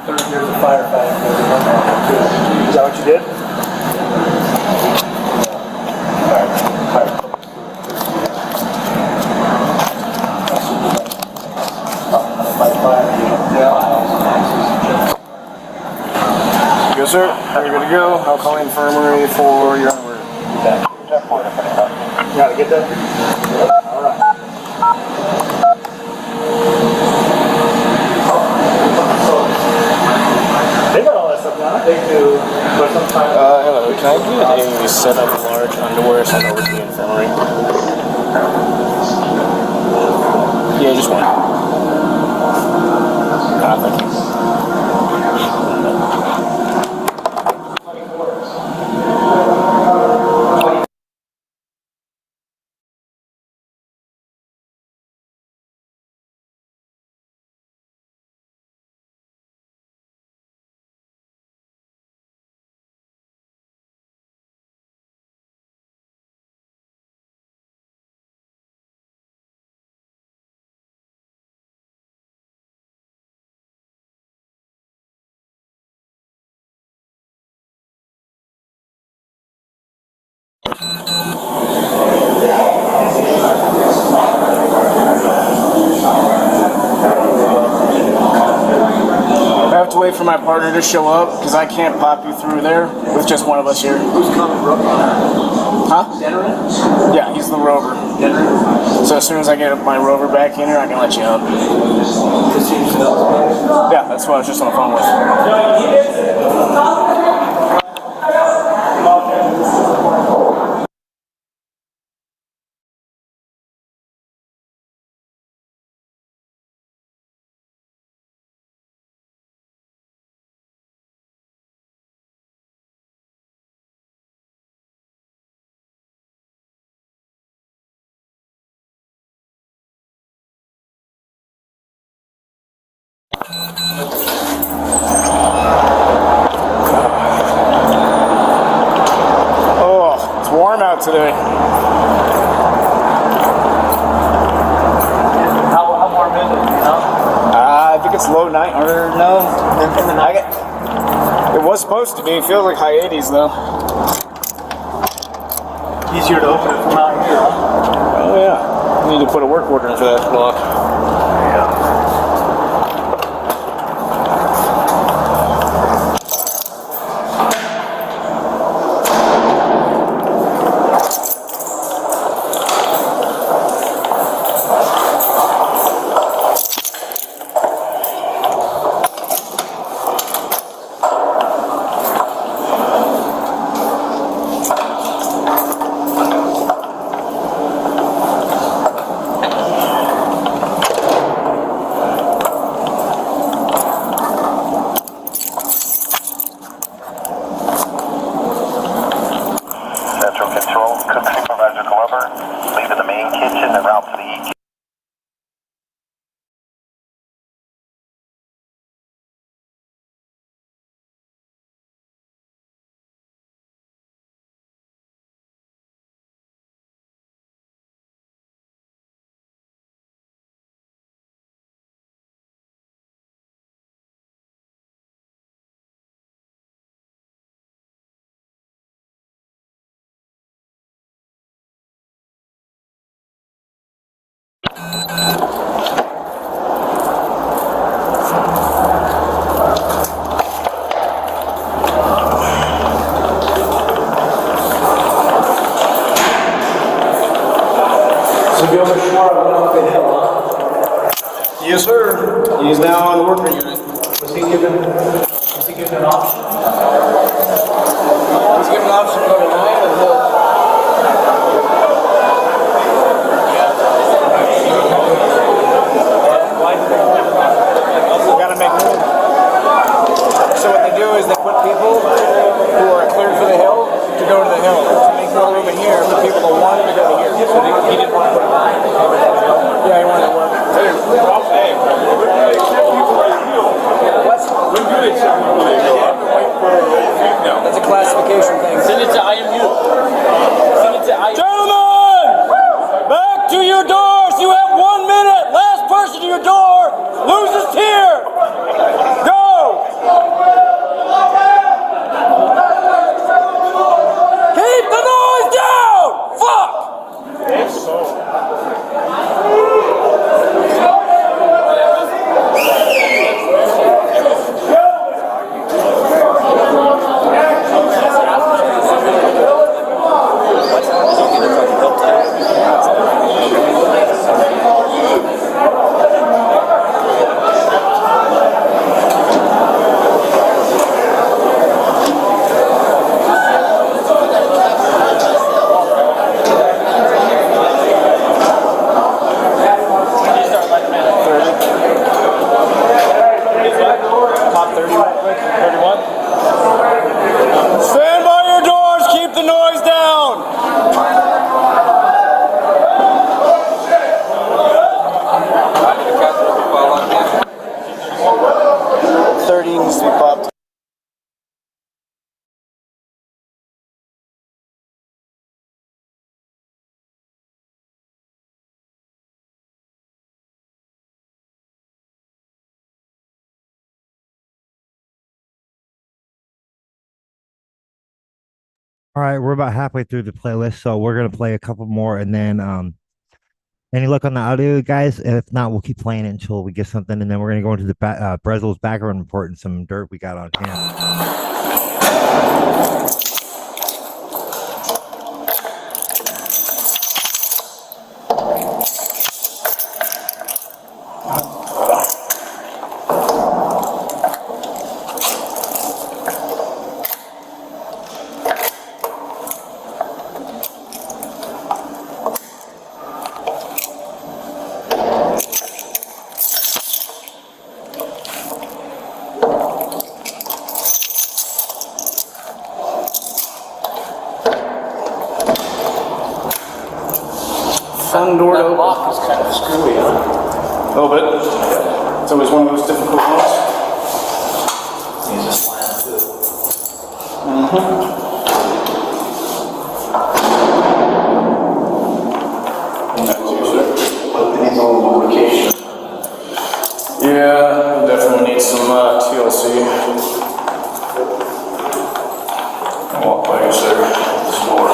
30 years of firefighting. Is that what you did? Yes, sir. Are you good to go? I'll call the infirmary for your underwear. You gotta get that? Alright. They got all that stuff down. They do. But sometimes. Hello. Can I get a set of large underwear sent over to the infirmary? Yeah, just one. Thank you. I have to wait for my partner to show up because I can't pop you through there with just one of us here. Who's coming, Huh? Denver? Yeah, he's the rover. So as soon as I get my rover back in here, I can let you out. Yeah, that's what I was just on the phone with. Oh, it's warm out today. How warm is it, you know? I think it's low 9 or no. It was supposed to be. It feels like high 80s though. Easier to open it from out here, huh? Oh yeah. I need to put a work order in for that block. Yes, sir. He's now on the worker unit. Was he given an option? He's given an option to go to 9 or the hill. We gotta make room. So what they do is they put people who are cleared for the hill to go to the hill. To make more room in here for people who wanted to go to here. So he didn't want to put it on. Yeah, he wanted to work. That's a classification thing. Send it to IMU. All right, we're about halfway through the playlist, so we're gonna play a couple more, and then any luck on the audio, guys? If not, we'll keep playing it until we get something, and then we're gonna go into the Breslow's background report and some dirt we got on hand. Fun door to open. Lock is kind of screwy, huh? A little bit. It's always one of those difficult ones. He's just slammed too. Needs a little lubrication. Yeah, definitely needs some TLC. Walk by you, sir. This door.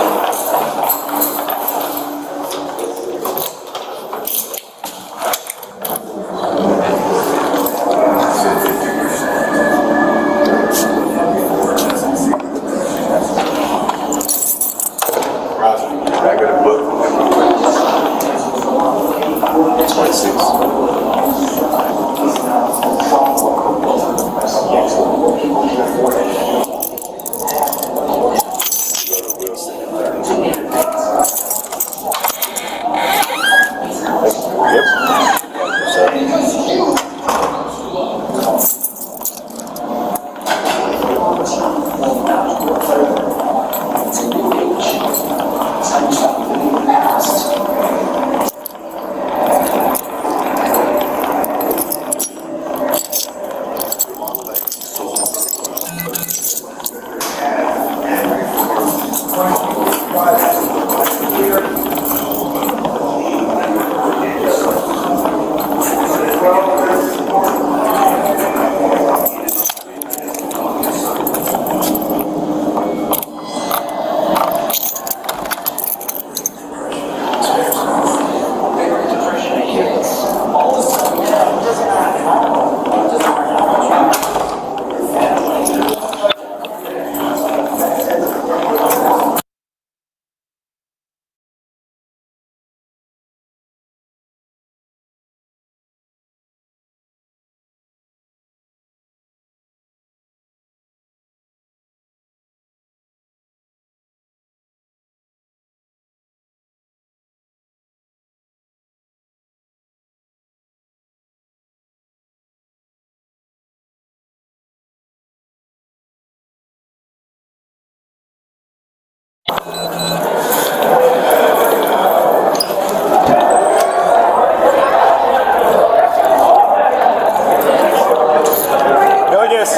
Hillygus.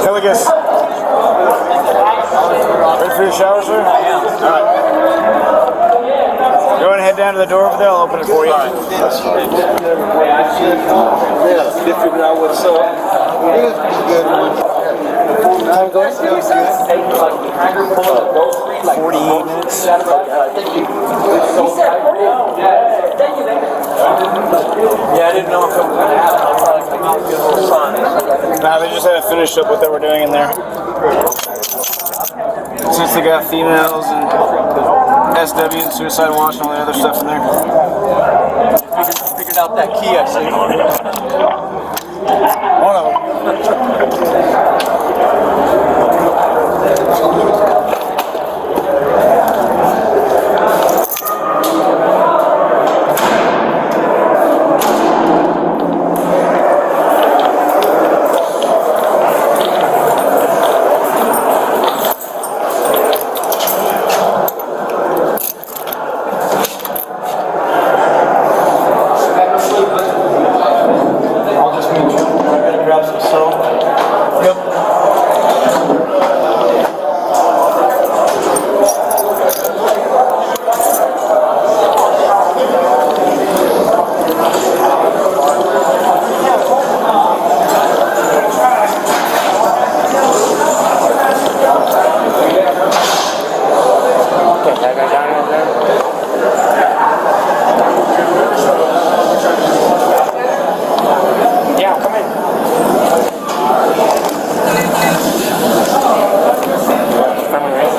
Hillygus. Ready for your shower, sir? I am. All right. Go ahead and head down to the door over there. I'll open it for you. All right. Figure out what's up. Time goes? 48 minutes. Yeah, I didn't know if it was going to happen. I thought I'd come out and get a little sun. Nah, they just had to finish up what they were doing in there. Since they got females and SW and suicide watch and all the other stuff in there. Figured out that key I see. One of them. I'll just meet you. I'm going to grab some soap. That guy down over there? Yeah, come in. Family, right?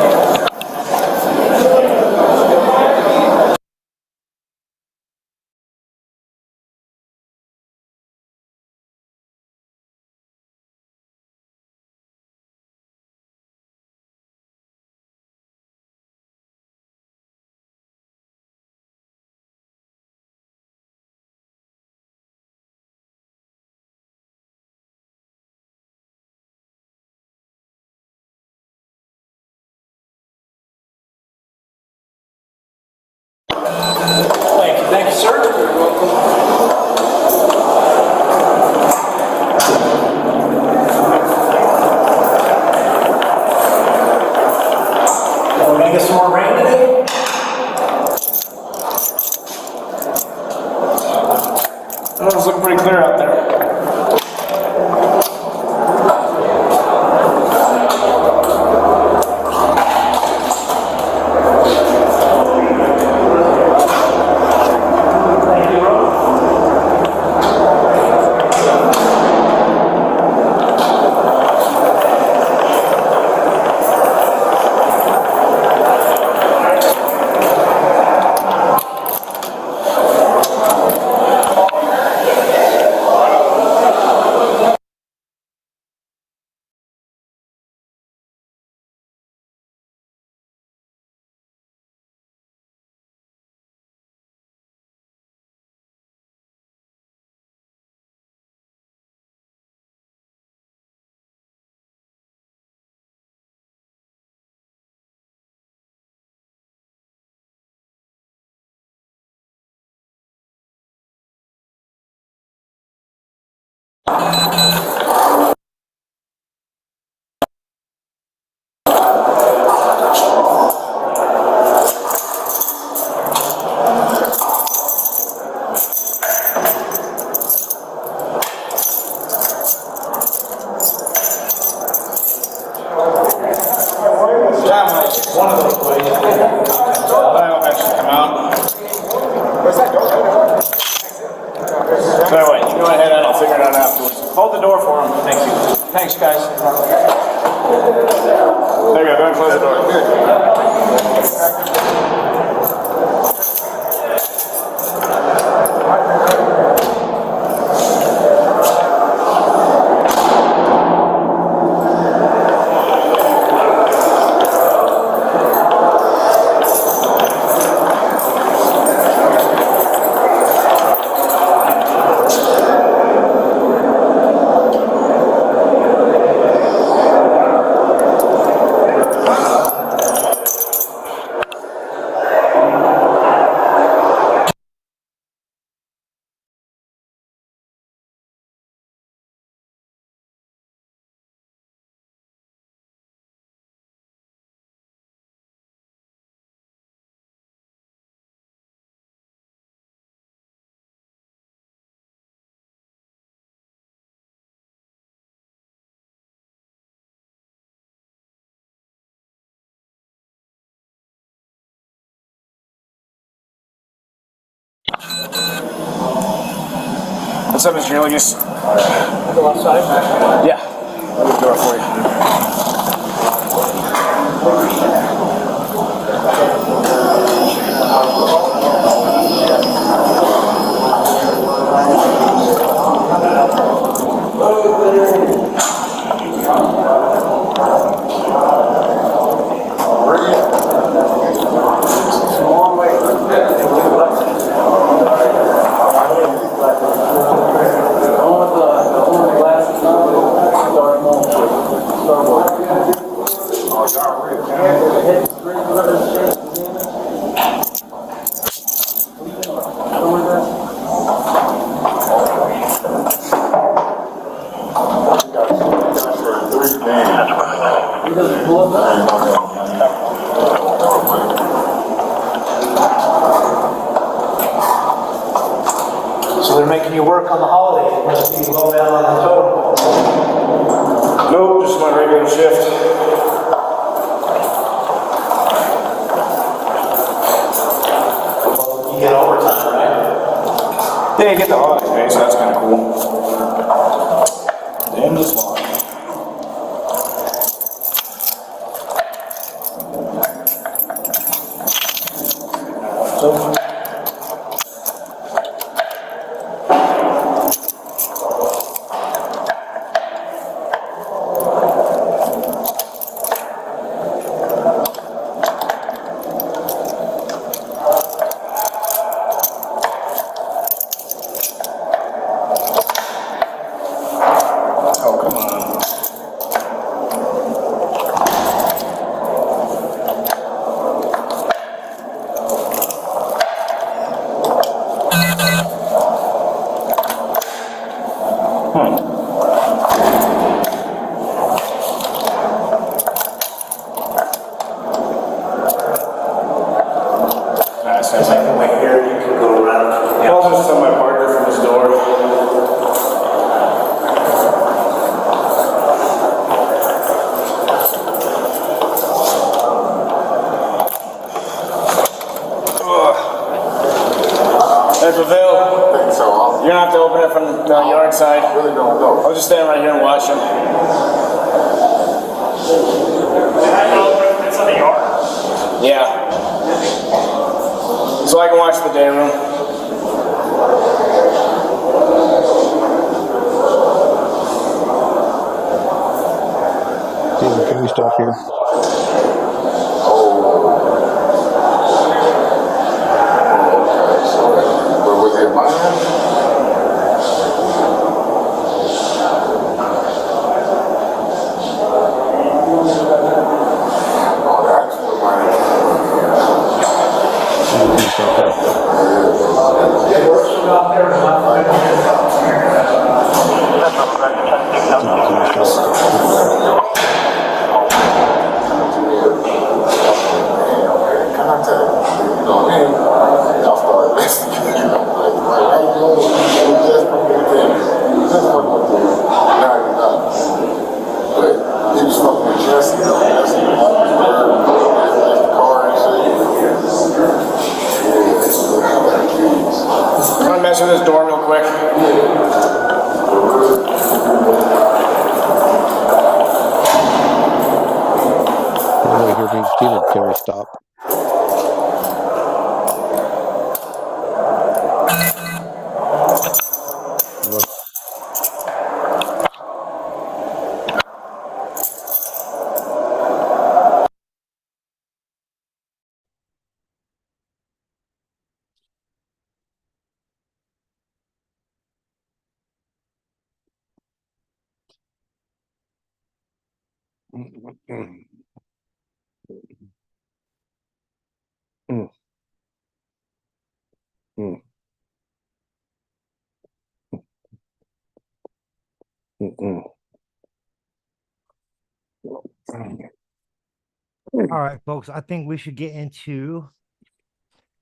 Thank you, sir. We're gonna get some more rain today. Oh, it's looking pretty clear out there. One of those ways. That'll actually come out. Where's that door? So anyway, you go ahead and I'll figure it out afterwards. Hold the door for him. Thank you. Thanks, guys. There you go. Go and close the door. What's up, Mr. Hillygus? Go outside. Yeah. I'll open the door for you. So they're making you work on the holiday. It must be low down on the totem. Nope, just my regular shift. Hey, I get the holiday pay, so that's kind of cool. Damn this long. So, oh, come on. Sounds like Like right here, you can go around. I'll just tell my partner from his door. Hey, Pavel. You're gonna have to open it from the yard side. Really don't go. I'll just stand right here and watch him. It's on the yard? Yeah. So I can watch the day room. Steven, can we stop here? But was it mine? Oh, that's what mine. Can we stop here? I'm gonna mess with this door real quick. Can we hear me? Steven, can we stop? Look. All right, folks. I think we should get into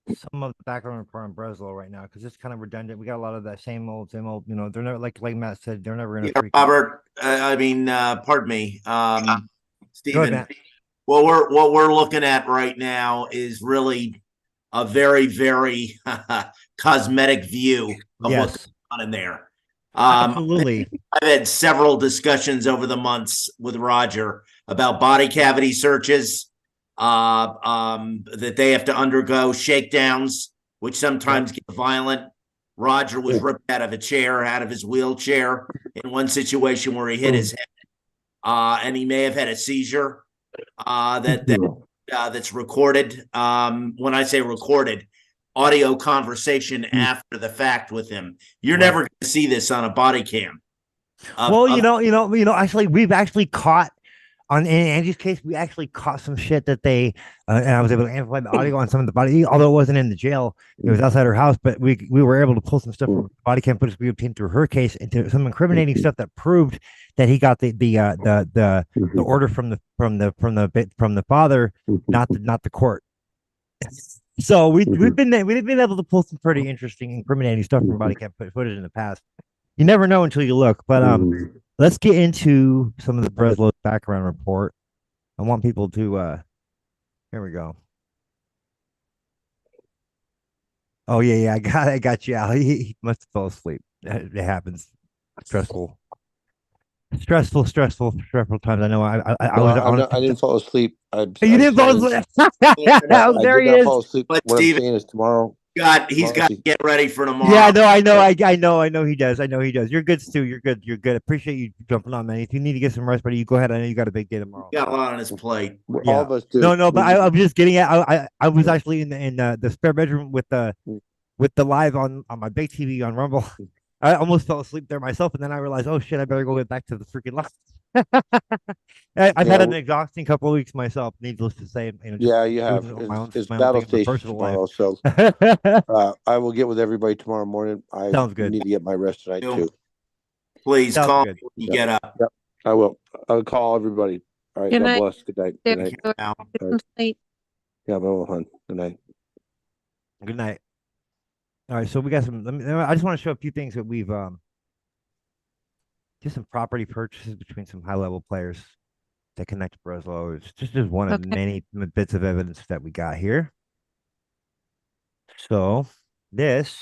some of the background report on Breslow right now because it's kind of redundant. We got a lot of that same old. You know, they're never like Matt said, they're never going to Yeah, Robert, pardon me, Stephen. Matt. What we're looking at right now is really a very, very cosmetic view of what's Yes, going on in there. absolutely. I've had several discussions over the months with Roger about body cavity searches, that they have to undergo shakedowns, which sometimes get violent. Roger was ripped out of a chair, out of his wheelchair in one situation where he hit his head, and he may have had a seizure. That's recorded. When I say recorded, audio conversation after the fact with him. You're never going to see this on a body cam. Well, actually, we've actually caught in Angie's case, we actually caught some shit that they, and I was able to amplify the audio on some of the body, although it wasn't in the jail, it was outside her house, but we were able to pull some stuff from body cam footage we obtained through her case into some incriminating stuff that proved that he got the order from the father, not the court. So we've been able to pull some pretty interesting incriminating stuff from body cam footage in the past. You never know until you look, but let's get into some of the Breslow background report. I want people to here we go. Oh yeah. I got you, Al. He must have fell asleep. It happens. Stressful. Stressful times. I know. I No, was on. I didn't fall asleep. You I'm did fall saying asleep. I There did he not is. fall asleep. But What I'm Steven, saying is tomorrow. he's got to See, get ready for Yeah, tomorrow. no, I know. yeah, I know he does. I know he does. You're good, Stu. You're good. You're good. Appreciate you jumping on, man. If you need to get some rest, buddy, you go ahead. I know you got a big day tomorrow. Got a lot on his plate. all Yeah. of us do. No, but I was just getting at. I was actually in the spare bedroom with the live on my big TV on Rumble. I almost fell asleep there myself, and then I realized, oh shit, I better go get back to the freaking live. I've had Yeah, an exhausting couple of weeks myself, needless to say. Just yeah, you have. doing It's my own battle thing in my station personal life. tomorrow, so I will get with everybody tomorrow morning. I Sounds good. need to get my rest tonight too. Please Sounds call good. me when you Yep, get up. yep, I will. I'll call everybody. All right. Good God night. bless. Good night. Good night. Go Now. get some sleep. Yeah, my hun. Good night. Good night. All right, so we got some. I just want to show a few things that we've just some property purchases between some high level players that connect to Breslow. It's just one of Okay. many bits of evidence that we got here. So this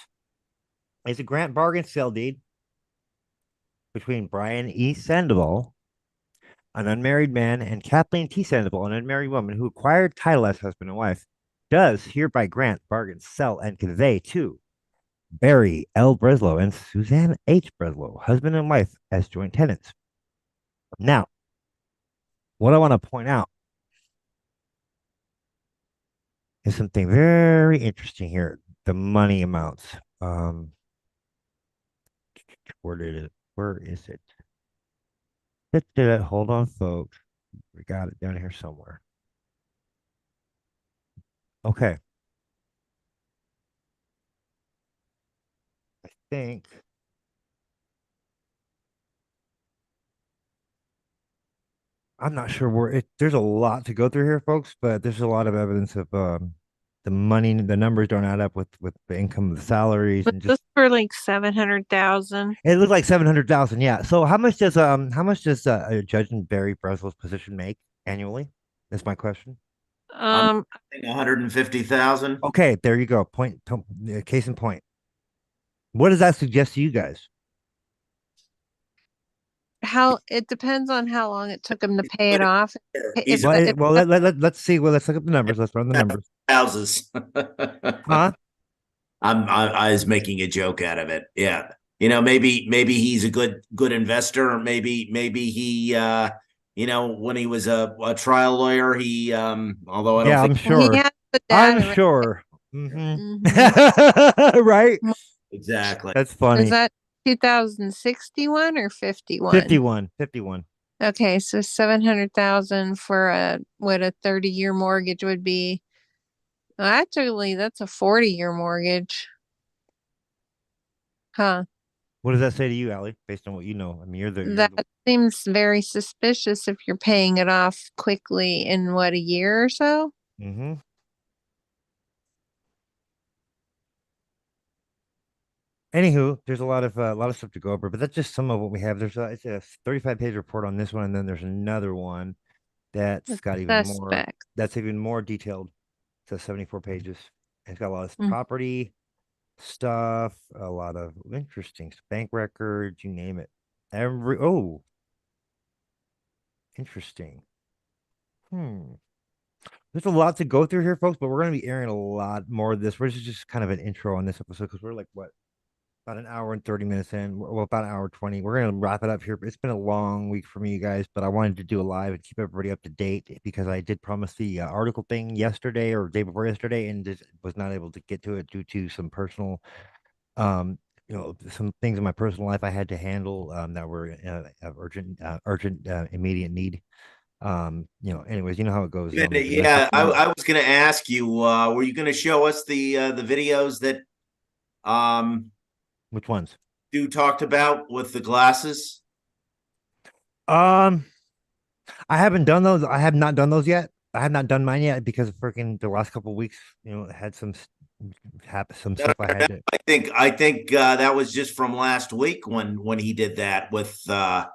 is a grant bargain sale deed between Brian E. Sandoval, an unmarried man, and Kathleen T. Sandoval, an unmarried woman who acquired title as husband and wife, does hereby grant, bargain, sell, and convey to Barry L. Breslow and Suzanne H. Breslow, husband and wife, as joint tenants. Now, what I want to point out is something very interesting here. The money amounts. Where is it? Hold on, folks. We got it down here somewhere. Okay. I think I'm not sure where there's a lot to go through here, folks, but there's a lot of evidence of the money, the numbers don't add up with the income, the salaries, Was and just this for like 700,000? it looked like 700,000. Yeah. So how much does a judge in Barry Breslow's position make annually? That's my question. Um, 150,000. Okay, there you go. Case in point. What does that suggest to you guys? how it depends on how long it took him to pay it off. He's Let's see. Well, let's look up the numbers. Let's run the numbers. houses. Huh? I was making a joke out of it. Yeah. Maybe he's a good investor, or maybe he when he was a trial lawyer, he although I don't Yeah, I'm think He sure. had the data I'm right sure. Mhm. Right? exactly. That's Is funny. that 2061 or 51? 51. Okay, so 700,000 for what a 30-year mortgage would be. Actually, that's a 40-year mortgage. Huh. What does that say to you, Allie? Based on what you know, I mean, you're That the seems very suspicious if you're paying it off quickly in what, a year or so? mm-hmm. Anywho, there's a lot of stuff to go over, but that's just some of what we have. It's a 35-page report on this one, and then there's another one The that's got suspect. that's even more detailed. It's 74 pages. It's got a lot of Mm. property stuff, a lot of interesting bank records, you name it. Interesting. There's a lot to go through here, folks, but we're going to be airing a lot more of this. We're just kind of an intro on this episode because we're like, what, about an hour and 30 minutes in. Well, about an hour 20. We're going to wrap it up here. It's been a long week for me, you guys, but I wanted to do a live and keep everybody up to date because I did promise the article thing yesterday or day before yesterday and just was not able to get to it due to some personal, some things in my personal life I had to handle that were of urgent, immediate need. Anyways, you know how it goes. Yeah, I was going to ask you, were you going to show us the videos that Which ones? Stu talked about with the glasses? I haven't done those. I have not done those yet. I have not done mine yet because of freaking the last couple of weeks. Had some stuff I had to. I think that was just from last week when he did that with the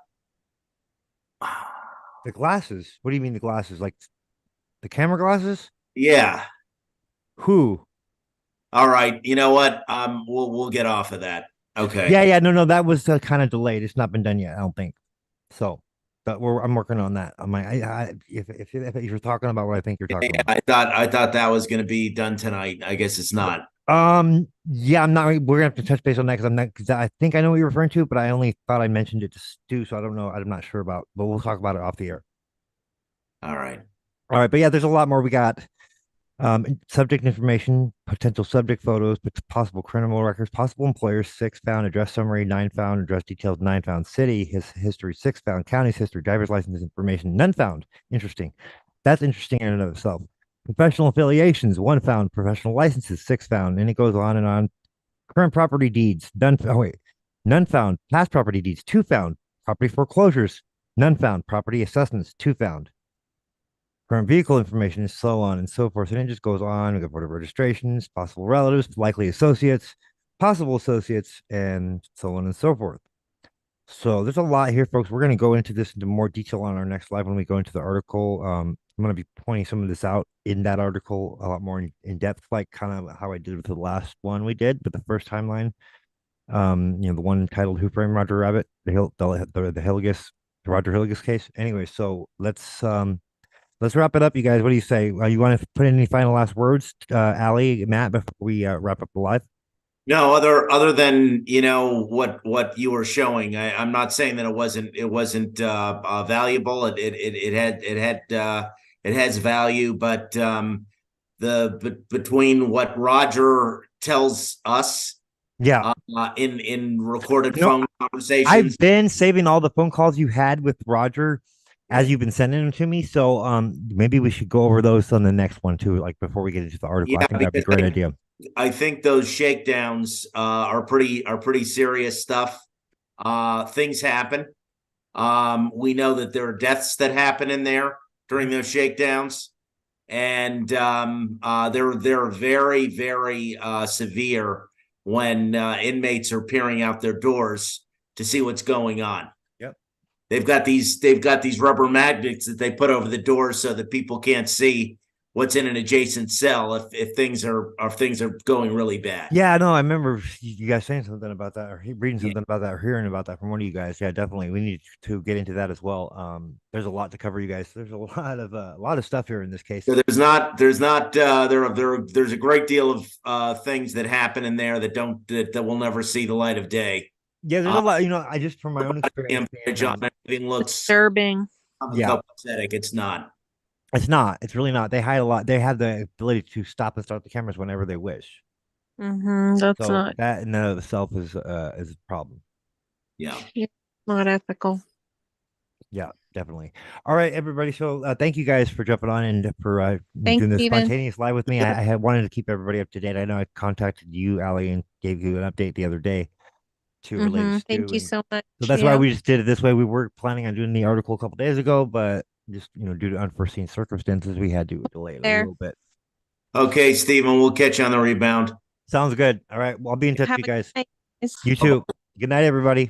glasses. What do you mean the glasses? Like the camera glasses? Yeah. Who? All right. You know what? We'll get off of that. Okay. Yeah. No, that was kind of delayed. It's not been done yet, I don't think. So, but I'm working on that. I'm like, if you're talking about what I think you're talking about. I thought that was going to be done tonight. I guess it's not. Yeah, I'm not. We're gonna have to touch base on that because I think I know what you're referring to, but I only thought I mentioned it to Stu, so I don't know. I'm not sure about, but we'll talk about it off the air. All right. But yeah, there's a lot more we got. Subject information, potential subject photos, possible criminal records, possible employers, 6 found, address summary, 9 found, address details, 9 found, city, his history, 6 found, county's history, driver's license information, none found. Interesting. That's interesting in and of itself. Professional affiliations, 1 found, professional licenses, 6 found, and it goes on and on. Current property deeds, none found. Past property deeds, 2 found. Property foreclosures, none found. Property assessments, 2 found. Current vehicle information is so on and so forth. And it just goes on. We got board of registrations, possible relatives, likely associates, possible associates, and so on and so forth. So there's a lot here, folks. We're going to go into this into more detail on our next live when we go into the article. I'm going to be pointing some of this out in that article a lot more in depth, like kind of how I did with the last one we did, but the first timeline. The one titled "Who Framed Roger Rabbit," the Hillygus, the Roger Hillygus case. Anyway, so let's wrap it up, you guys. What do you say? You want to put in any final last words, Allie, Matt, before we wrap up the live? No, other than what you were showing. I'm not saying that it wasn't valuable. It has value, but between what Roger tells us, in recorded phone conversations, I've been saving all the phone calls you had with Roger as you've been sending them to me. So maybe we should go over those on the next one too, like before we get into the article. I think that'd be a great idea. I think those shakedowns are pretty serious stuff. Things happen. We know that there are deaths that happen in there during those shakedowns, and they're very, very severe when inmates are peering out their doors to see what's going on. They've got these rubber magnets that they put over the doors so that people can't see what's in an adjacent cell if things are going really bad. Yeah, no, I remember you guys saying something about that, or reading something about that, or hearing about that from one of you guys. Yeah, definitely, we need to get into that as well. There's a lot to cover, you guys. There's a lot of stuff here in this case. So there's a great deal of things that happen in there that will never see the light of day. Yeah, there's a lot. I just from my own experience, everything looks disturbing. Pathetic. It's not. It's not. It's really not. They hide a lot. They have the ability to stop and start the cameras whenever they wish. That's not that in and of itself is a problem. Yeah, not ethical. Yeah, definitely. All right, everybody. So thank you guys for jumping on and for doing this Steven. spontaneous live with me. I had wanted to keep everybody up to date. I know I contacted you, Allie, and gave you an update the other day. Thank you so much. So that's why we just did it this way. We were planning on doing the article a couple days ago, but just due to unforeseen circumstances, we had to delay it a little bit. Okay, Stephen, we'll catch you on the rebound. Sounds good. All right, well, I'll be in touch with you guys. Night. You too. Good night, everybody.